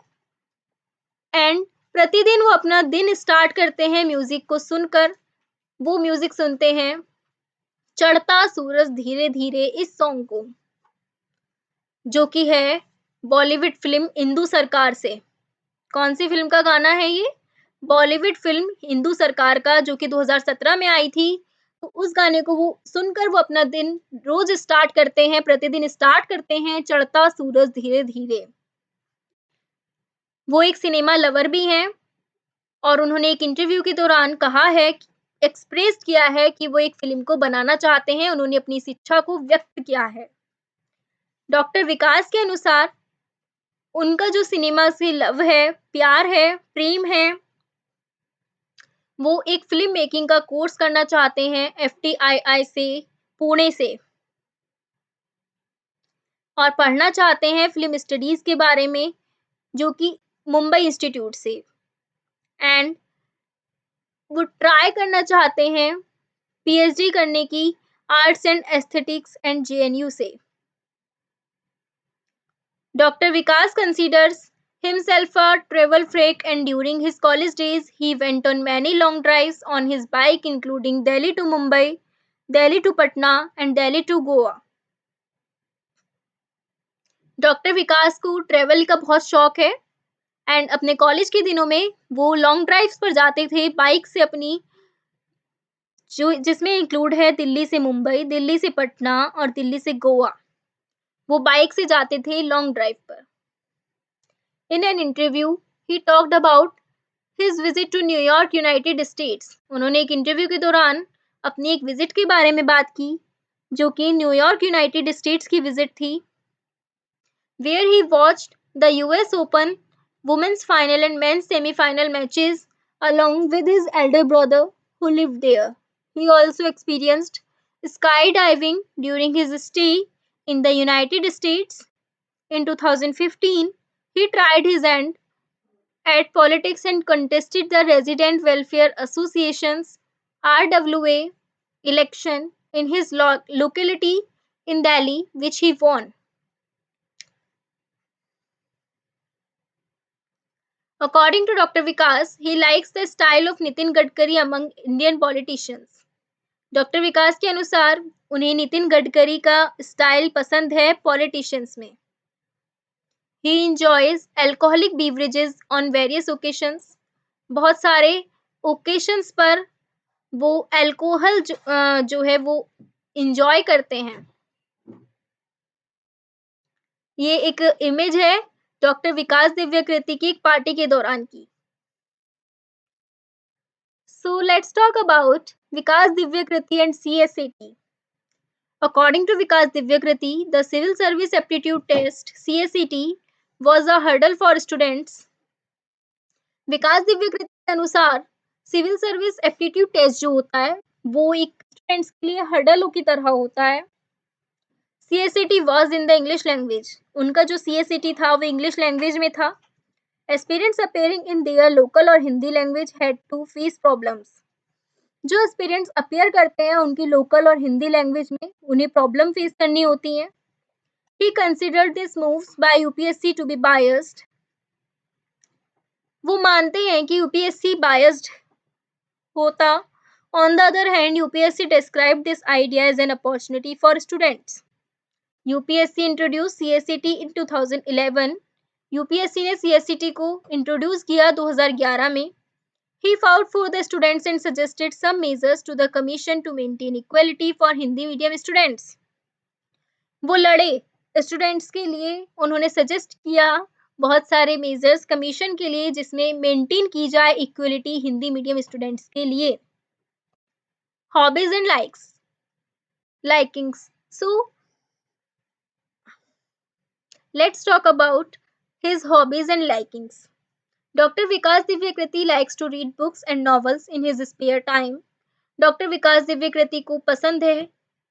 and प्रतिदिन वो अपना दिन start करते हैं म्यूजिक को सुनकर। वो म्यूजिक सुनते हैं चढ़ता सूरज धीरे धीरे इस सॉन्ग को, जो कि है बॉलीवुड फिल्म इंदु सरकार से। कौन सी फिल्म का गाना है ये? बॉलीवुड फिल्म इंदु सरकार का, जो कि 2017 में आई थी। तो उस गाने को वो सुनकर वो अपना दिन रोज स्टार्ट करते हैं, प्रतिदिन स्टार्ट करते हैं चढ़ता सूरज धीरे धीरे। वो एक सिनेमा लवर भी हैं और उन्होंने एक इंटरव्यू के दौरान कहा है, एक्सप्रेस किया है कि वो एक फिल्म को बनाना चाहते हैं। उन्होंने अपनी इस इच्छा को व्यक्त किया है। डॉक्टर विकास के अनुसार उनका जो सिनेमा से लव है, प्यार है, प्रेम है, वो एक फिल्म मेकिंग का कोर्स करना चाहते हैं एफटीआईआई से, पुणे से, और पढ़ना चाहते हैं फिल्म स्टडीज के बारे में, जो कि मुंबई इंस्टीट्यूट से। एंड वो ट्राई करना चाहते हैं पीएचडी करने की arts and aesthetics and JNU से। Dr. Vikas considers himself a travel freak, and during his college days, he went on many long drives on his bike, including Delhi to Mumbai, Delhi to Patna, and Delhi to Goa. Doctor Vikas को travel का बहुत शौक है and अपने college के दिनों में वो लॉन्ग ड्राइव्स पर जाते थे बाइक से अपनी, जो जिसमें इंक्लूड है दिल्ली से मुंबई, दिल्ली से पटना और दिल्ली से गोवा। वो बाइक से जाते थे लॉन्ग ड्राइव पर। In an interview, he talked about his visit to New York, United States. उन्होंने एक इंटरव्यू के दौरान अपनी एक विजिट के बारे में बात की, जो कि न्यूयॉर्क यूनाइटेड स्टेट्स की विजिट थी, where he watched the US Open women's final and men's semi-final matches along with his elder brother who lived there. He also experienced skydiving during his stay in the United States. In 2015, he tried his hand at politics and contested the Resident Welfare Association's RWA election in his locality in Delhi, which he won. According to Dr. Vikas, he likes the style of Nitin Gadkari among Indian politicians. Doctor Vikas के अनुसार उन्हें नितिन गडकरी का style पसंद है politicians में। He enjoys alcoholic beverages on various occasions. बहुत सारे occasions पर वो अल्कोहल जो है वो इंजॉय करते हैं। ये एक इमेज है डॉक्टर विकास दिव्यकृति की एक पार्टी के दौरान की। So let's talk about Vikas Divyakriti and CSAT. According to Vikas Divyakriti, the Civil Service Aptitude Test (CSAT) was a hurdle for students. विकास दिव्यकृति के अनुसार सिविल सर्विस एप्टीट्यूड टेस्ट जो होता है वो एक स्टूडेंट्स के लिए हर्डलों की तरह होता है। CSAT was in the English language. उनका जो CSAT था वो इंग्लिश लैंग्वेज में था। Aspirants appearing in their local और Hindi language had to face problems. जो एस्पिरेंट्स अपीयर करते हैं उनकी लोकल और हिंदी लैंग्वेज में उन्हें प्रॉब्लम फेस करनी होती है। He considered these moves by UPSC to be biased. वो मानते हैं कि यूपीएससी बायस्ड होता। On the other hand, UPSC described this idea as an opportunity for students. UPSC introduced CSAT in 2011. UPSC ने CSAT को इंट्रोड्यूस किया 2011 में। He fought for the students and suggested some measures to the commission to maintain equality for Hindi medium students. वो लड़े students के लिए, उन्होंने suggest किया बहुत सारे मेजर्स कमीशन के लिए जिसमें मेंटेन की जाए इक्वलिटी हिंदी मीडियम स्टूडेंट्स के लिए। Hobbies and likings. So let's talk about his hobbies and likings. Doctor Vikas Divyakirti likes to read books and novels in his spare time. Doctor Vikas Divyakirti को पसंद है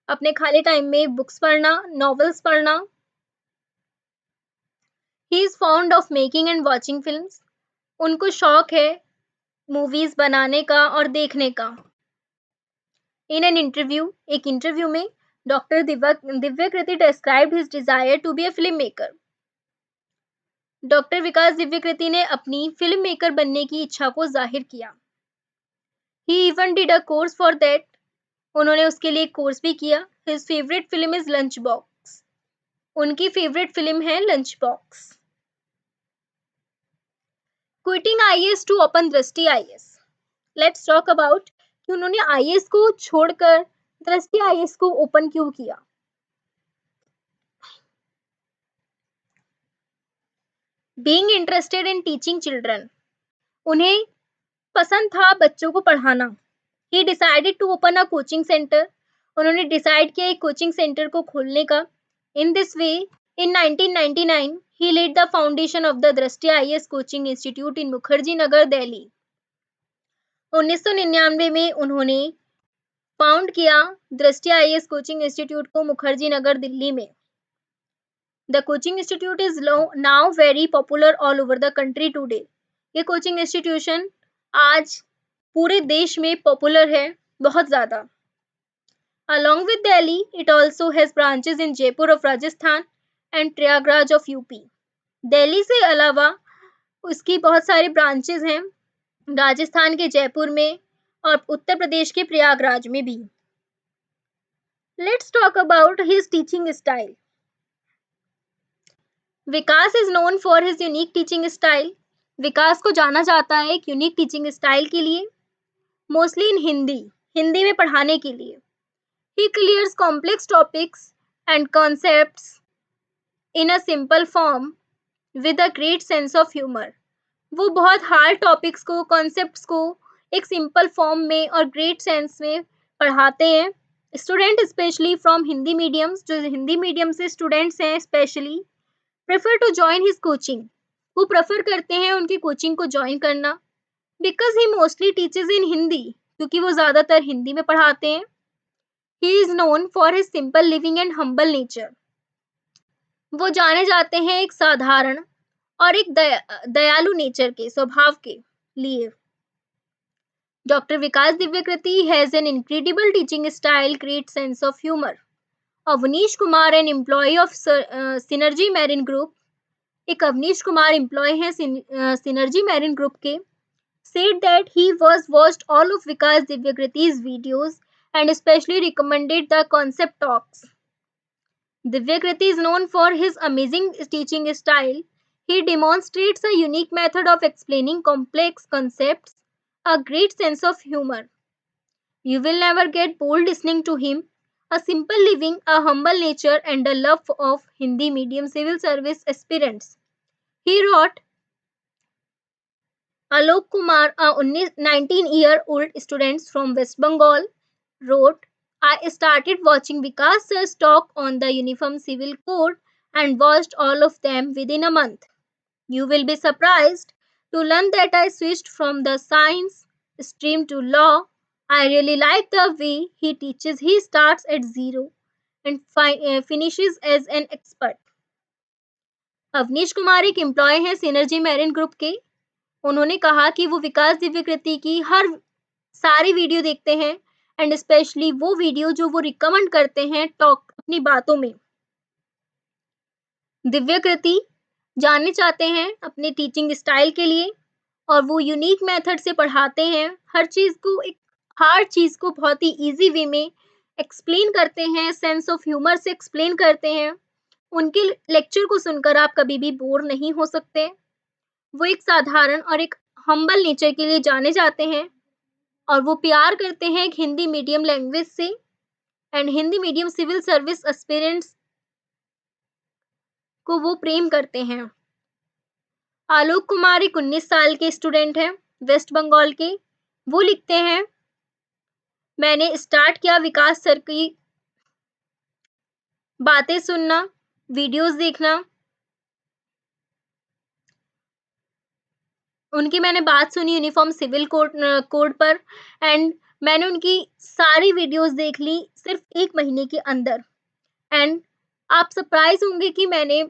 अपने खाली टाइम में बुक्स पढ़ना, नॉवेल्स पढ़ना। He is fond of making and watching films. उनको शौक है मूवीज बनाने का और देखने का। In an interview, एक इंटरव्यू में doctor Divyakirti described his desire to be a filmmaker. Doctor Vikas Divyakirti ने अपनी फिल्म मेकर बनने की इच्छा को जाहिर किया। He even did a course for that. उन्होंने उसके लिए कोर्स भी किया। His favourite film is lunch box. उनकी फेवरेट फिल्म है lunch box. Quitting IAS to open Drishti IAS. Let's talk about कि उन्होंने आईएएस को छोड़कर दृष्टि आईएएस को ओपन क्यों किया। Being interested in teaching children. उन्हें पसंद था बच्चों को पढ़ाना। He decided to open a coaching centre. उन्होंने डिसाइड किया एक कोचिंग सेंटर को खोलने का। In this way in 1999 he laid the foundation of the Drishti IAS coaching institute in Mukherjee Nagar Delhi. 1999 में उन्होंने फाउंड किया दृष्टि आईएएस कोचिंग इंस्टीट्यूट को मुखर्जी नगर दिल्ली में। The coaching institute is now very popular all over the country today. ये कोचिंग इंस्टीट्यूशन आज पूरे देश में पॉपुलर है बहुत ज़्यादा। Along with Delhi, it also has branches in Jaipur of Rajasthan and Prayagraj of UP. Delhi से अलावा उसकी बहुत सारे ब्रांचेस हैं राजस्थान के जयपुर में और उत्तर प्रदेश के प्रयागराज में भी। Let's talk about his teaching style. Vikas is known for his unique teaching style. Vikas को जाना जाता है एक यूनिक टीचिंग स्टाइल के लिए, मोस्टली इन हिंदी में पढ़ाने के लिए। He clears complex topics and concepts in a simple form with a great sense of humour. वो बहुत हार्ड टॉपिक्स को, कॉन्सेप्ट्स को एक सिंपल फॉर्म में और ग्रेट सेंस में पढ़ाते हैं। Student specially from Hindi mediums, जो हिंदी मीडियम से स्टूडेंट्स हैं specially, prefer to join his coaching। वो प्रेफर करते हैं उनकी कोचिंग को ज्वाइन करना। बिकॉज ही मोस्टली टीचेस इन हिंदी, क्योंकि वो ज़्यादातर हिंदी में पढ़ाते हैं। He is known for his simple living and humble nature. वो जाने जाते हैं एक साधारण और एक दयालु नेचर के स्वभाव के लिए। Doctor Vikas Divyakriti has an incredible teaching style, great sense of humour. Avnish Kumar, an employee of Synergy Marine Group, एक अवनीश कुमार एम्प्लॉय हैं सिनर्जी मैरिन ग्रुप के, said that he was watched all of Vikas Divyakriti's videos and especially recommended the concept talks. Divyakriti is known for his amazing teaching style. He demonstrates a unique method of explaining complex concepts, a great sense of humor. You will never get bored listening to him. A simple living, a humble nature, and a love of Hindi medium civil service aspirants. He wrote, Alok Kumar, a 19-year-old student from West Bengal, wrote, I started watching Vikas sir's talk on the Uniform Civil Code and watched all of them within a month. You will be surprised to learn that I switched from the science stream to law. I really like the way he teaches. He starts at zero and finishes as an expert. Avnish Kumar एक employee हैं Synergy Marine Group के। उन्होंने कहा कि वो विकास दिव्यकृति की हर सारी video देखते हैं एंड स्पेशली वो वीडियो जो वो रिकमेंड करते हैं टॉक अपनी बातों में। दिव्यकृति जानने चाहते हैं अपने टीचिंग स्टाइल के लिए और वो यूनिक मेथड से पढ़ाते हैं। हर चीज़ को, एक हार्ड चीज़ को बहुत ही इजी वे में एक्सप्लेन करते हैं, सेंस ऑफ ह्यूमर से एक्सप्लेन करते हैं। उनके लेक्चर को सुनकर आप कभी भी बोर नहीं हो सकते। वो एक साधारण और एक हम्बल नेचर के लिए जाने जाते हैं और वो प्यार करते हैं एक हिंदी मीडियम लैंग्वेज से and Hindi medium civil service aspirants को वो प्रेम करते हैं। आलोक कुमार एक 19 साल के स्टूडेंट हैं वेस्ट बंगाल के। वो लिखते हैं, मैंने स्टार्ट किया विकास सर की बातें सुनना, वीडियोस देखना, उनकी मैंने बात सुनी यूनिफॉर्म सिविल कोड पर एंड मैंने उनकी सारी वीडियोस देख ली सिर्फ 1 महीने के अंदर। एंड आप सरप्राइज होंगे कि मैंने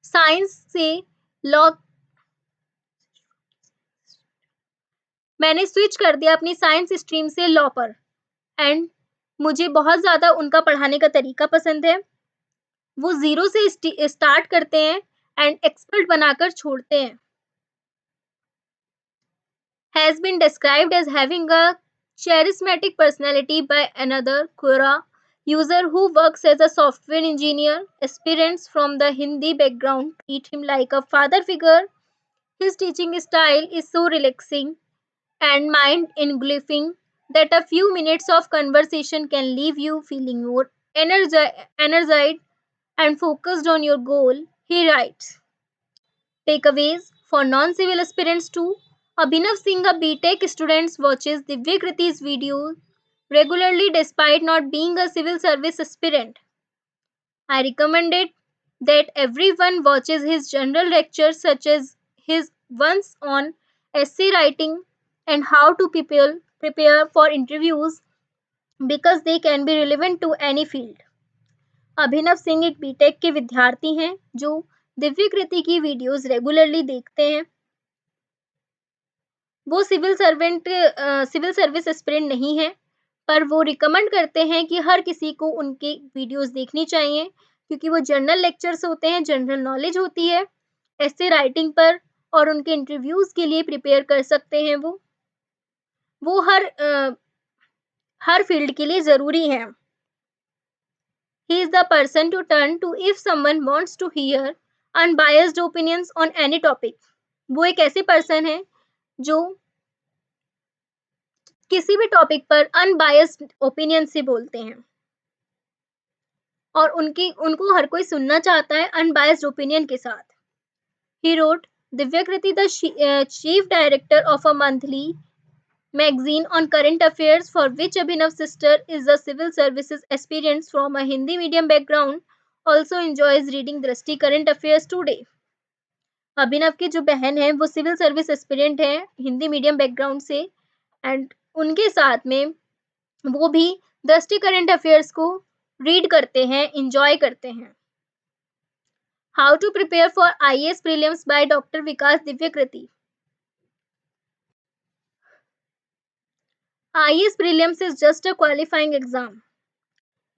साइंस से लॉ मैंने स्विच कर दिया अपनी साइंस स्ट्रीम से लॉ पर एंड मुझे बहुत ज़्यादा उनका पढ़ाने का तरीका पसंद है। वो जीरो से स्टार्ट करते हैं एंड एक्सपर्ट बनाकर छोड़ते हैं. Has been described as having a charismatic personality by another Quora user who works as a software engineer. Aspirants from the Hindi background treat him like a father figure. His teaching style is so relaxing and mind engulfing that a few minutes of conversation can leave you feeling more energized and focused on your goal. He writes. Takeaways for non-civil aspirants too. Abhinav Singh, a BTech student, watches Divya Kriti's videos regularly despite not being a civil service aspirant. I recommended that everyone watches his general lectures such as his ones on essay writing and how to prepare for interviews because they can be relevant to any field. अभिनव सिंह एक BTech के विद्यार्थी हैं जो दिव्य कृति की videos regularly देखते हैं. वो civil service aspirant नहीं है, पर वो रिकमेंड करते हैं कि हर किसी को उनके वीडियोस देखनी चाहिए क्योंकि वो जनरल लेक्चर्स होते हैं, जनरल नॉलेज होती है ऐसे राइटिंग पर और उनके इंटरव्यूज के लिए प्रिपेयर कर सकते हैं. वो हर फील्ड के लिए ज़रूरी है. He is the person to turn to if someone wants to hear unbiased opinions on any topic. वो एक ऐसे पर्सन है जो किसी भी टॉपिक पर अनबायस्ड ओपिनियन से बोलते हैं और उनको हर कोई सुनना चाहता है अनबायस्ड ओपिनियन के साथ. He wrote, Divyakriti, the chief director of a monthly magazine on current affairs for which Abhinav's sister is a civil services aspirant from a Hindi medium background, also enjoys reading Drishti current affairs today. अभिनव की जो बहन है वो civil service aspirant है Hindi medium background से and उनके साथ में वो भी दृष्टि करंट अफेयर्स को रीड करते हैं, एंजॉय करते हैं. How to prepare for IAS prelims by doctor Vikas Divyakriti. IAS prelims is just a qualifying exam.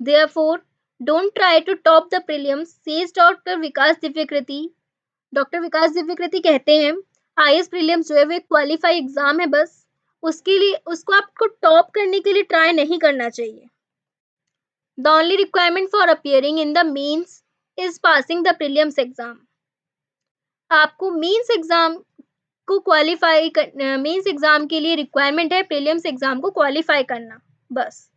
Therefore, don't try to top the prelims, says Dr. Vikas Divyakirti. Doctor Vikas Divyakirti कहते हैं आईएएस प्रीलिम्स जो है वो एक क्वालिफाई एग्जाम है, बस उसके लिए उसको आपको टॉप करने के लिए ट्राई नहीं करना चाहिए. The only requirement for appearing in the means is passing the prelims exam. आपको मीन्स एग्जाम को क्वालिफाई मीन्स एग्जाम के लिए रिक्वायरमेंट है प्रीलिम्स एग्जाम को क्वालिफाई करना, बस.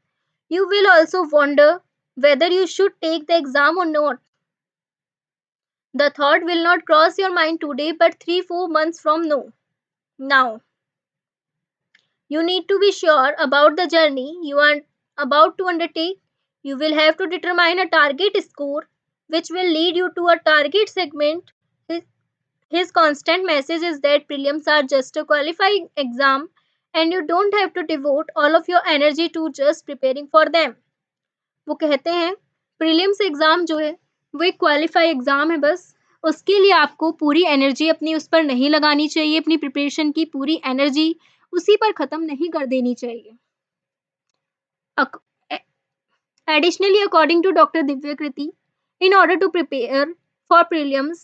You will also wonder whether you should take the exam or not. The thought will not cross your mind today but 3-4 months from now. You need to be sure about the journey you are about to undertake. You will have to determine a target score which will lead you to a target segment. His constant message is that prelims are just a qualifying exam and you don't have to devote all of your energy to just preparing for them. वो कहते हैं prelims exam जो है वो एक qualify exam है, बस उसके लिए आपको पूरी एनर्जी अपनी उस पर नहीं लगानी चाहिए, अपनी प्रिपरेशन की पूरी एनर्जी उसी पर खत्म नहीं कर देनी चाहिए. Additionally, according to Dr. Divyakriti, in order to prepare for prelims,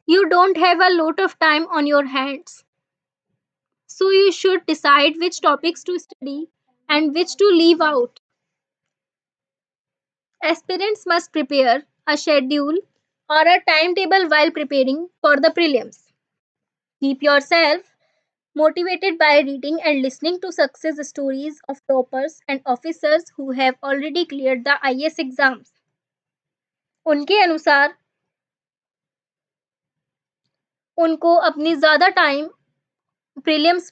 you don't have a lot of time on your hands. So you should decide which topics to study and which to leave out. Aspirants must prepare a schedule or a timetable while preparing for the prelims. Keep yourself motivated by reading and listening to success stories of toppers and officers who have already cleared the IAS exams. उनके अनुसार उनको अपनी ज़्यादा time prelims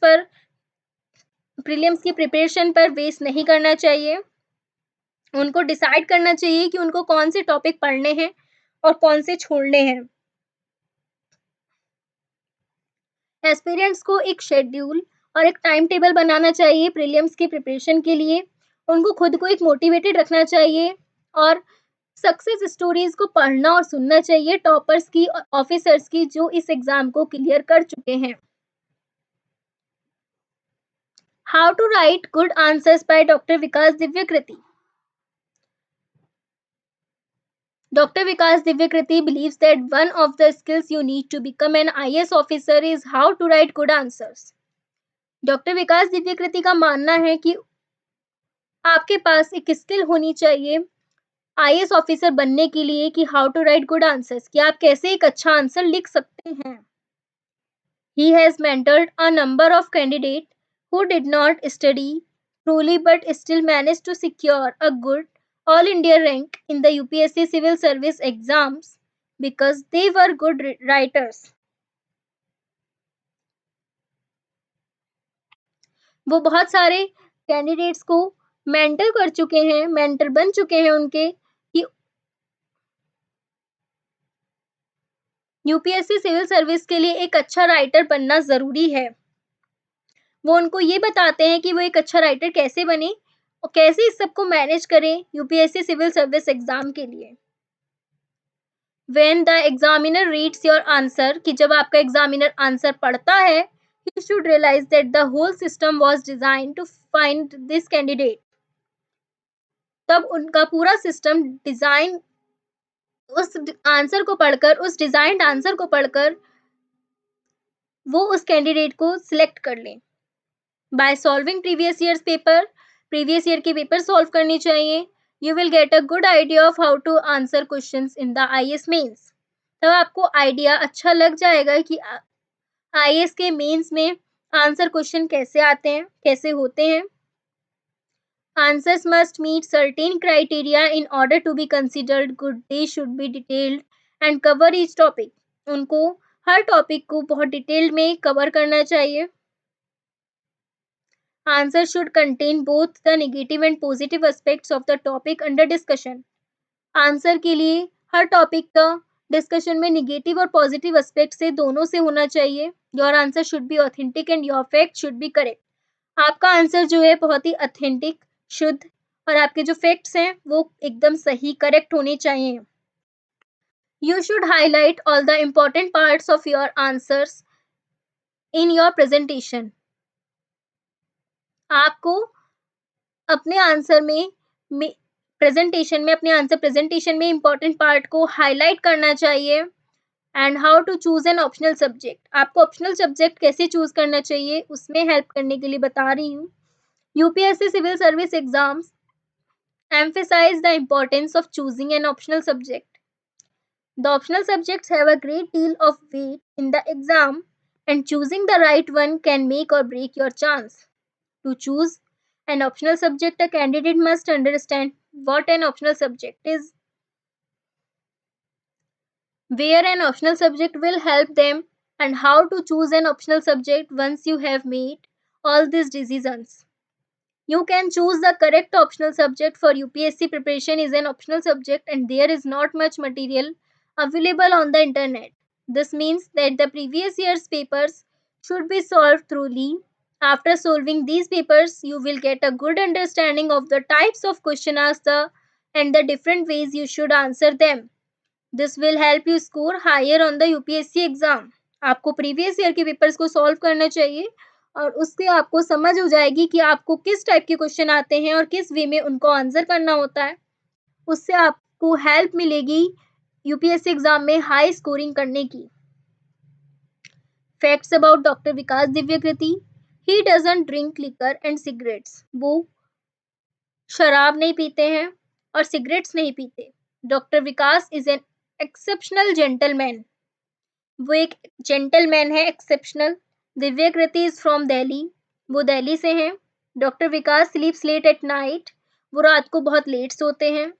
की preparation पर waste नहीं करना चाहिए. उनको डिसाइड करना चाहिए कि उनको कौन से टॉपिक पढ़ने हैं और कौन से छोड़ने हैं. एस्पिरेंट्स को एक शेड्यूल और एक टाइम टेबल बनाना चाहिए प्रीलिम्स की प्रिपरेशन के लिए. उनको खुद को एक मोटिवेटेड रखना चाहिए और सक्सेस स्टोरीज को पढ़ना और सुनना चाहिए टॉपर्स की और ऑफिसर्स की जो इस एग्जाम को क्लियर कर चुके हैं. How to write good answers by doctor Vikas Divyakriti. Dr. Vikas Divyakriti believes that one of the skills you need to become an IAS officer is how to write good answers. Doctor Vikas Divyakirti का मानना है कि आपके पास एक skill होनी चाहिए IAS officer बनने के लिए कि how to write good answers, कि आप कैसे एक अच्छा आंसर लिख सकते हैं. He has mentored a number of candidates who did not study truly but still managed to secure a good all India rank in the UPSC civil service exams because they were good writers. वो बहुत सारे candidates को mentor कर चुके हैं, mentor बन चुके हैं उनके, कि यूपीएससी सिविल सर्विस के लिए एक अच्छा राइटर बनना जरूरी है. वो उनको ये बताते हैं कि वो एक अच्छा राइटर कैसे बने और कैसे इस सबको मैनेज करें यूपीएससी सिविल सर्विस एग्जाम के लिए. When the examiner reads your answer, कि जब आपका एग्जामिनर आंसर पढ़ता है, he should realize that the whole system was designed to find this candidate. तब उनका पूरा सिस्टम डिजाइन उस आंसर को पढ़कर, उस डिजाइंड आंसर को पढ़कर वो उस कैंडिडेट को सिलेक्ट कर लें. By solving previous years paper, previous year के पेपर सॉल्व करने चाहिए. You will get a good idea of how to answer questions in the IAS mains. तब आपको आइडिया अच्छा लग जाएगा कि आईएएस के मेंस में आंसर क्वेश्चन कैसे आते हैं, कैसे होते हैं. Answers must meet certain criteria in order to be considered good. They should be detailed and cover each topic. उनको हर टॉपिक को बहुत डिटेल में कवर करना चाहिए. Answer should contain both the negative and positive aspects of the topic under discussion. Answer के लिए हर topic का discussion में निगेटिव और पॉजिटिव एस्पेक्ट से दोनों से होना चाहिए. Your answer should be authentic and your fact should be correct. आपका आंसर जो है बहुत ही ऑथेंटिक, शुद्ध, और आपके जो फैक्ट्स हैं वो एकदम सही, करेक्ट होने चाहिए. You should highlight all the important parts of your answers in your presentation. आपको अपने आंसर में प्रेजेंटेशन में, अपने आंसर प्रेजेंटेशन में इंपॉर्टेंट पार्ट को हाईलाइट करना चाहिए. And how to choose an optional subject. आपको ऑप्शनल सब्जेक्ट कैसे चूज करना चाहिए उसमें हेल्प करने के लिए बता रही हूँ. UPSC civil service exams emphasize the importance of choosing an optional subject. The optional subjects have a great deal of weight in the exam, and choosing the right one can make or break your chance. To choose an optional subject, a candidate must understand what an optional subject is, where an optional subject will help them, and how to choose an optional subject. Once you have made all these decisions, you can choose the correct optional subject. For UPSC preparation is an optional subject and there is not much material available on the internet. This means that the previous year's papers should be solved thoroughly. After solving these papers, you will get a good understanding of the types of question asked and the different ways you should answer them. This will help you score higher on the UPSC exam. आपको previous year के papers को solve करना चाहिए और उससे आपको समझ हो जाएगी कि आपको किस टाइप के क्वेश्चन आते हैं और किस वे में उनको आंसर करना होता है. उससे आपको हेल्प मिलेगी यूपीएससी एग्जाम में हाई स्कोरिंग करने की. Facts about doctor Vikas Divyakriti. He doesn't drink liquor and cigarettes. वो शराब नहीं पीते हैं और सिगरेट्स नहीं पीते. Doctor Vikas is an exceptional gentleman. वो एक जेंटलमैन है, exceptional. Divyakriti is from Delhi. वो दिल्ली से हैं. Doctor Vikas sleeps late at night. वो रात को बहुत लेट सोते हैं.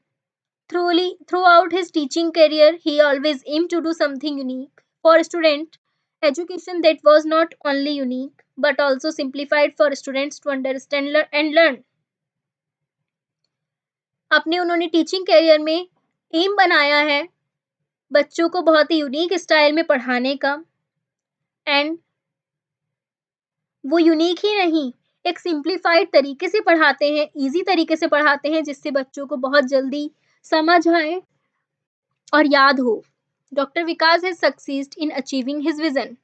Throughout his teaching career he always M to do something unique for student education that was not only unique but also simplified for students to understand and learn. अपने उन्होंने teaching career में M बनाया है बच्चों को बहुत ही unique style में पढ़ाने का. एंड वो यूनिक ही नहीं, एक सिंप्लीफाइड तरीके से पढ़ाते हैं, इजी तरीके से पढ़ाते हैं जिससे बच्चों को बहुत जल्दी समझ आए और याद हो. Doctor Vikas has succeed in achieving his vision.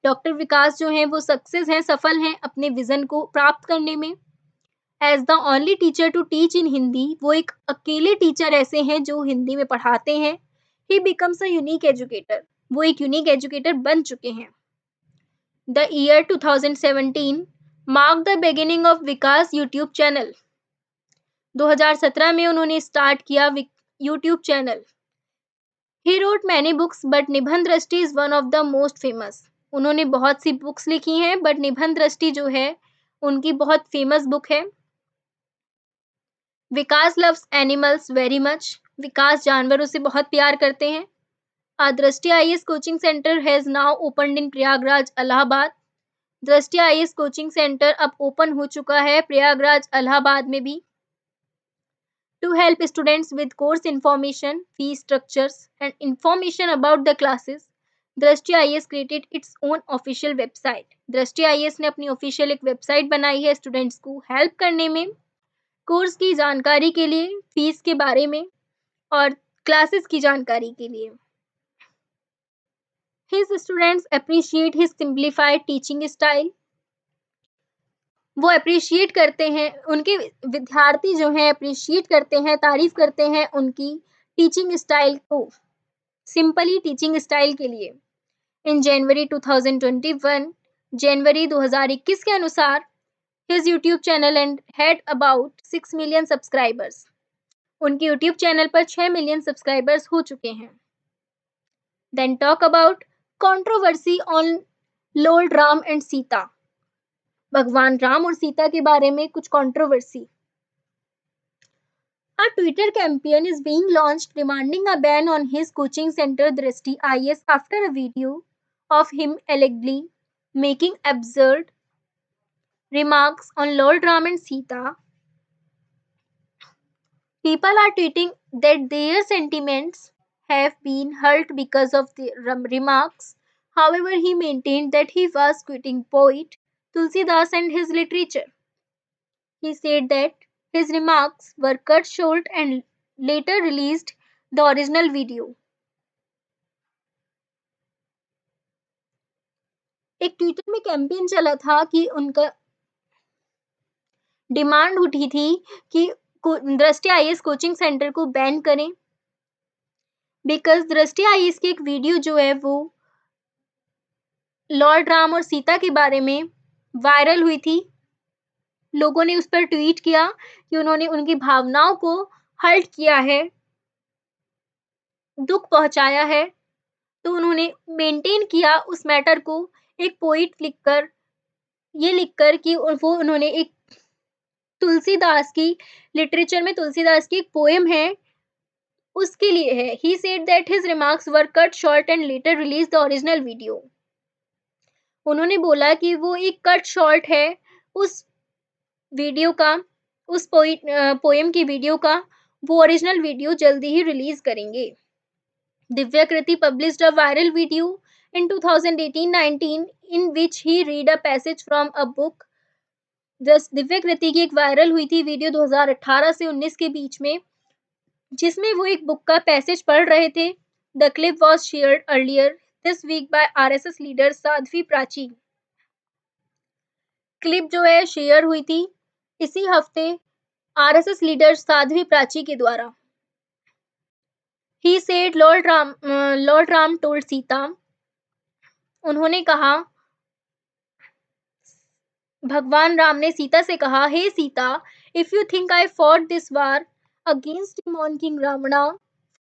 Doctor Vikas जो हैं वो सक्सेस हैं, सफल हैं अपने विजन को प्राप्त करने में. As the only teacher to teach in Hindi, वो एक अकेले टीचर ऐसे हैं जो हिंदी में पढ़ाते हैं. ही बिकम्स अ यूनिक एजुकेटर, वो एक यूनिक एजुकेटर बन चुके हैं. The year 2017 mark the beginning of Vikas YouTube channel. 2017 में उन्होंने स्टार्ट किया YouTube channel. He wrote many books but निबंध दृष्टि is one of the most famous. उन्होंने बहुत सी बुक्स लिखी हैं बट निबंध दृष्टि जो है उनकी बहुत फेमस बुक है. विकास लव्स एनिमल्स वेरी मच. विकास जानवरों से बहुत प्यार करते हैं. दृष्टि IAS coaching centre has now opened इन प्रयागराज इलाहाबाद. दृष्टि आईएएस कोचिंग सेंटर अब ओपन हो चुका है प्रयागराज इलाहाबाद में भी. To help students with course information, fee structures, and information about the classes, दृष्टि IAS created its own official website. दृष्टि आईएएस ने अपनी ऑफिशियल एक वेबसाइट बनाई है स्टूडेंट्स को हेल्प करने में, कोर्स की जानकारी के लिए, फीस के बारे में और क्लासेस की जानकारी के लिए. His students appreciate his simplified teaching style. वो अप्रिशिएट करते हैं, उनके विद्यार्थी जो हैं अप्रिशिएट करते हैं, तारीफ करते हैं उनकी टीचिंग स्टाइल को, सिंपली टीचिंग स्टाइल के लिए. इन जनवरी 2021, जनवरी 2021 के अनुसार his YouTube channel and had about 6 million subscribers. उनके यूट्यूब चैनल पर 6 मिलियन सब्सक्राइबर्स हो चुके हैं. Then talk about controversy on lord Ram and Sita. भगवान राम और सीता के बारे में कुछ controversy. A Twitter campaign is being launched demanding a ban on his coaching center Drishti IAS after a video of him allegedly making absurd remarks on Lord Ram and Sita. People are tweeting that their sentiments have been hurt because of the remarks. However, he maintained that he was quoting poet Tulsidas and his literature. He said that his remarks were cut short and later released the original video. एक Twitter में campaign चला था कि उनका demand उठी थी कि दृष्टि आईएएस कोचिंग सेंटर को बैन करें, बिकॉज दृष्टि आईएएस की एक वीडियो जो है वो लॉर्ड राम और सीता के बारे में वायरल हुई थी. लोगों ने उस पर ट्वीट किया कि उन्होंने उनकी भावनाओं को हर्ट किया है, दुख पहुंचाया है. तो उन्होंने मेंटेन किया उस मैटर को एक पोइट लिखकर, ये लिखकर कि वो उन्होंने एक तुलसीदास की लिटरेचर में तुलसीदास की एक पोएम है उसके लिए है. He said that his remarks were cut short and later release the original video. उन्होंने बोला कि वो एक कट शॉर्ट है उस वीडियो का, उस पोएम की वीडियो का. वो ओरिजिनल वीडियो जल्दी ही रिलीज करेंगे. Divya Kriti published a viral video in 2018-19 in which he read a passage from a book. Divyakirti की एक वायरल हुई थी वीडियो 2018 से 19 के बीच में, जिसमें वो एक बुक का पैसेज पढ़ रहे थे. The clip was shared earlier this week by RSS leader Sadhvi Prachi. Clip जो है शेयर हुई थी इसी हफ्ते आरएसएस लीडर साध्वी प्राची के द्वारा. He said Lord Ram told Sita. उन्होंने कहा, भगवान राम ने सीता से कहा, हे Sita, if you think I fought this war against Demon King Ravana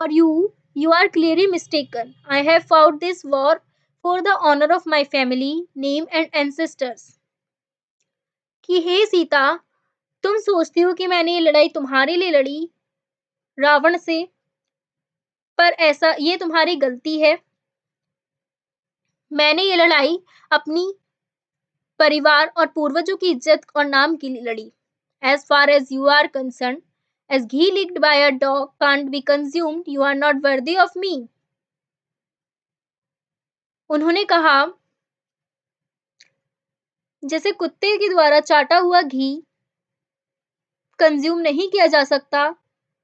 for you, you are clearly mistaken. I have fought this war for the honor of my family, name and ancestors. कि हे सीता, तुम सोचती हो कि मैंने ये लड़ाई तुम्हारे लिए लड़ी रावण से, पर ऐसा ये तुम्हारी गलती है. मैंने ये लड़ाई अपनी परिवार और पूर्वजों की इज्जत और नाम के लिए लड़ी. As far as you are concerned, as ghee licked by a dog can't be consumed, you are not worthy of me. उन्होंने कहा, जैसे कुत्ते के द्वारा चाटा हुआ घी कंज्यूम नहीं किया जा सकता,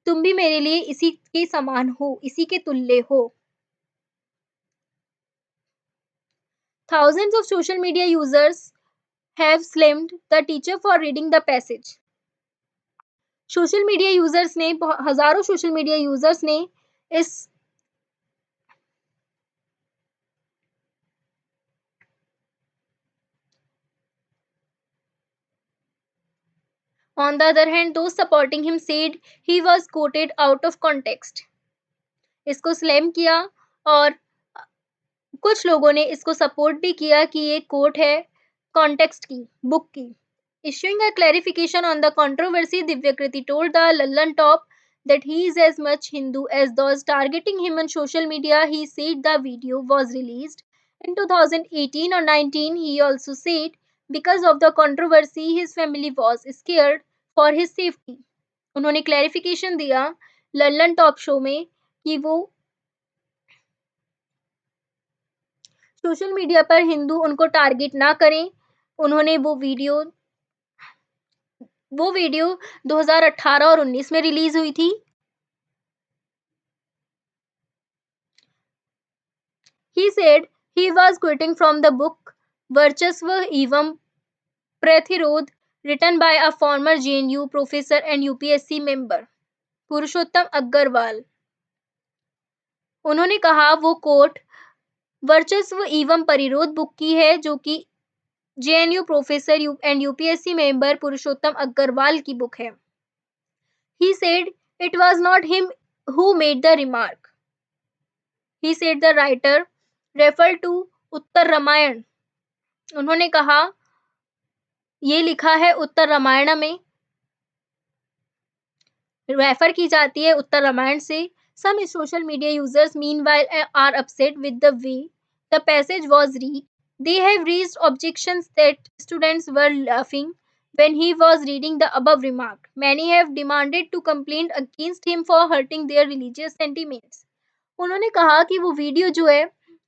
तुम भी मेरे लिए इसी के समान हो, इसी के तुल्य हो. Thousands of social media users have slammed the teacher for reading the passage. Social media users ने हजारों सोशल मीडिया यूजर्स ने इस On the other hand, those supporting him said he was quoted out of context. इसको slam किया और कुछ लोगों ने इसको सपोर्ट भी किया कि ये कोट है कॉन्टेक्स्ट की, बुक की. Issuing a clarification on the controversy, Divyakriti told the Lallan Top that he is as much Hindu as those targeting him on social media. He said the video was released in 2018 or 19. He also said because of the controversy, his family was scared for his safety. उन्होंने clarification दिया Lallan top show में कि वो social media पर हिंदू उनको target ना करें. उन्होंने वो वीडियो 2018 और 19 में रिलीज हुई थी. He said he was quoting from the book वर्चस्व एवं प्रतिरोध written by a former JNU professor and UPSC member पुरुषोत्तम अग्रवाल. उन्होंने कहा वो कोट वर्चस्व एवं परिरोध बुक की है जो कि JNU professor and UPSC member Purushottam Agrawal की बुक है. He said it was not him who made the remark. He said the writer referred to उत्तर रामायण. उन्होंने कहा ये लिखा है उत्तर रामायण में, रेफर की जाती है उत्तर रामायण से. Some social media users meanwhile are upset with the way the passage was read. They have raised objections that students were laughing when he was reading the above remark. Many have demanded to complain against him for hurting their religious sentiments. उन्होंने कहा कि वो video जो है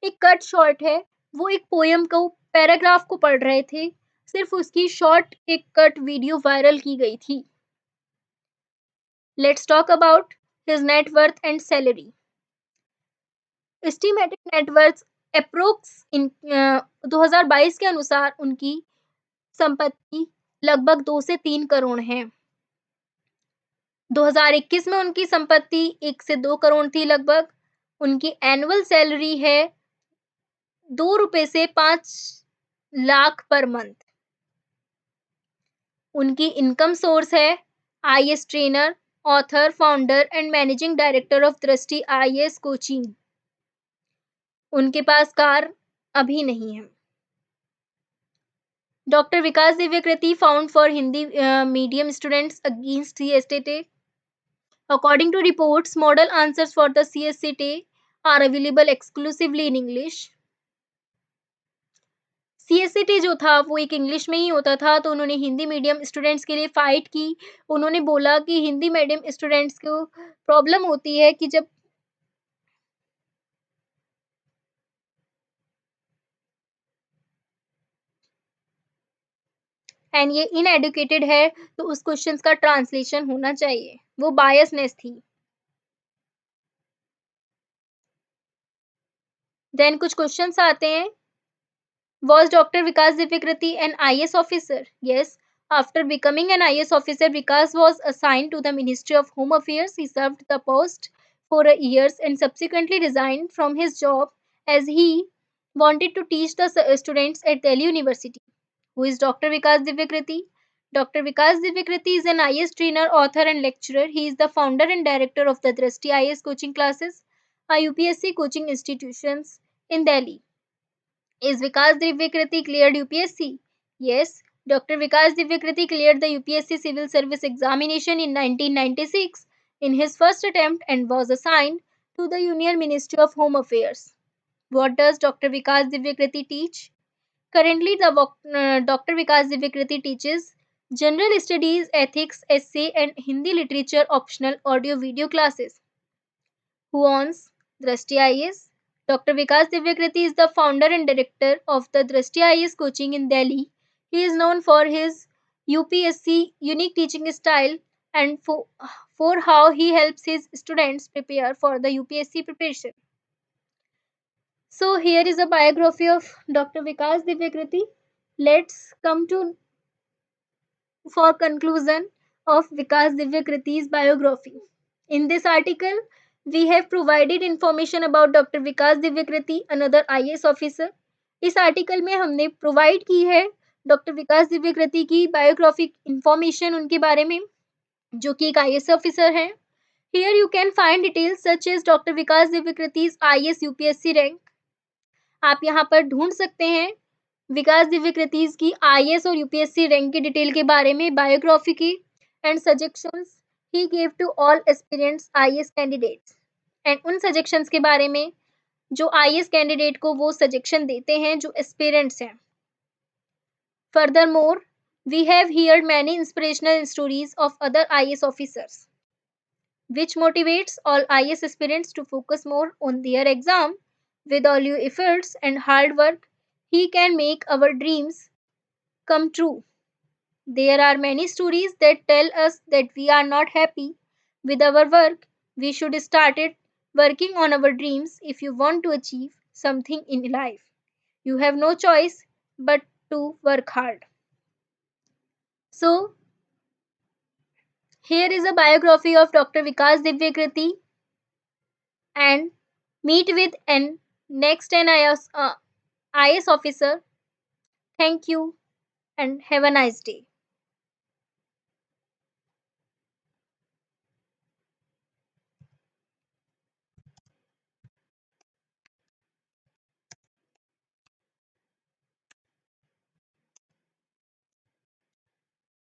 एक cut short है. वो एक पोयम को पैराग्राफ को पढ़ रहे थे. सिर्फ उसकी शॉर्ट एक कट वीडियो वायरल की गई थी. Let's talk about his net worth and salary. Estimated net worth approx 2022 के अनुसार उनकी संपत्ति लगभग 2 से 3 करोड़ है. 2021 में उनकी संपत्ति 1 से 2 करोड़ थी लगभग. उनकी एनुअल सैलरी है 2 रुपए से 5 लाख पर मंथ. उनकी इनकम सोर्स है IAS trainer, author, founder and managing director of दृष्टि आईएएस कोचिंग. उनके पास कार अभी नहीं है. Doctor Vikas Divyakirti found for Hindi medium students against CSTT. According to reports, model answers for the CSCT are available exclusively in English. CSCT जो था वो एक English में ही होता था, तो उन्होंने हिंदी मीडियम स्टूडेंट्स के लिए फाइट की. उन्होंने बोला कि हिंदी मीडियम स्टूडेंट्स को प्रॉब्लम होती है कि जब एंड ये इनएडुकेटेड है तो उस क्वेश्चंस का ट्रांसलेशन होना चाहिए. वो बायसनेस थी. देन कुछ क्वेश्चंस आते हैं. Was Dr. Vikas Divyakruti an IAS officer? Yes. After becoming an IAS officer, Vikas was assigned to the Ministry of Home Affairs. He served the post for years and subsequently resigned from his job as he wanted to teach the students at Delhi University. Who is Dr. Vikas Divyakruti? Dr. Vikas Divyakruti is an IAS trainer, author, and lecturer. He is the founder and director of the Drishti IAS coaching classes, a UPSC coaching institutions in Delhi. Is Vikas Divyakriti cleared UPSC? Yes. Dr. Vikas Divyakriti cleared the UPSC Civil Service Examination in 1996 in his first attempt and was assigned to the Union Ministry of Home Affairs. What does Dr. Vikas Divyakriti teach? Currently, Dr. Vikas Divyakriti teaches General Studies, Ethics, Essay, and Hindi Literature optional audio-video classes. Who owns Drishti IAS? Dr. Vikas Divyakriti is the founder and director of the Drishti IAS coaching in Delhi. He is known for his UPSC unique teaching style and for how he helps his students prepare for the UPSC preparation. So here is a biography of Dr. Vikas Divyakriti. Let's come to for conclusion. of Vikas Divyakriti's biography. In this article, we have provided information about Dr. Vikas Divyakriti, another IAS officer. इस article में हमने provide की है doctor Vikas Divyakirti की biographic information उनके बारे में, जो कि एक आईएएस ऑफिसर हैं. Here you can find details such as Dr. Vikas Divyakriti's IAS UPSC rank. आप यहाँ पर ढूंढ सकते हैं विकास दिव्यकृति की आईएएस और यूपीएससी रैंक की डिटेल के बारे में, बायोग्राफी की, and suggestions he give to all aspirants IAS candidates, and उन सजेशंस के बारे में जो आईएएस कैंडिडेट को वो सजेशन देते हैं जो एस्पिरेंट्स हैं. Furthermore, we have heard many inspirational stories of other IAS officers, which motivates all IAS aspirants to focus more on their exam. With all your efforts and hard work, he can make our dreams come true. There are many stories that tell us that we are not happy with our work. We should start it working on our dreams if you want to achieve something in life. You have no choice but to work hard. So, here is a biography of Dr. Vikas Divyakriti, and meet with an next an IAS officer. Thank you and have a nice day.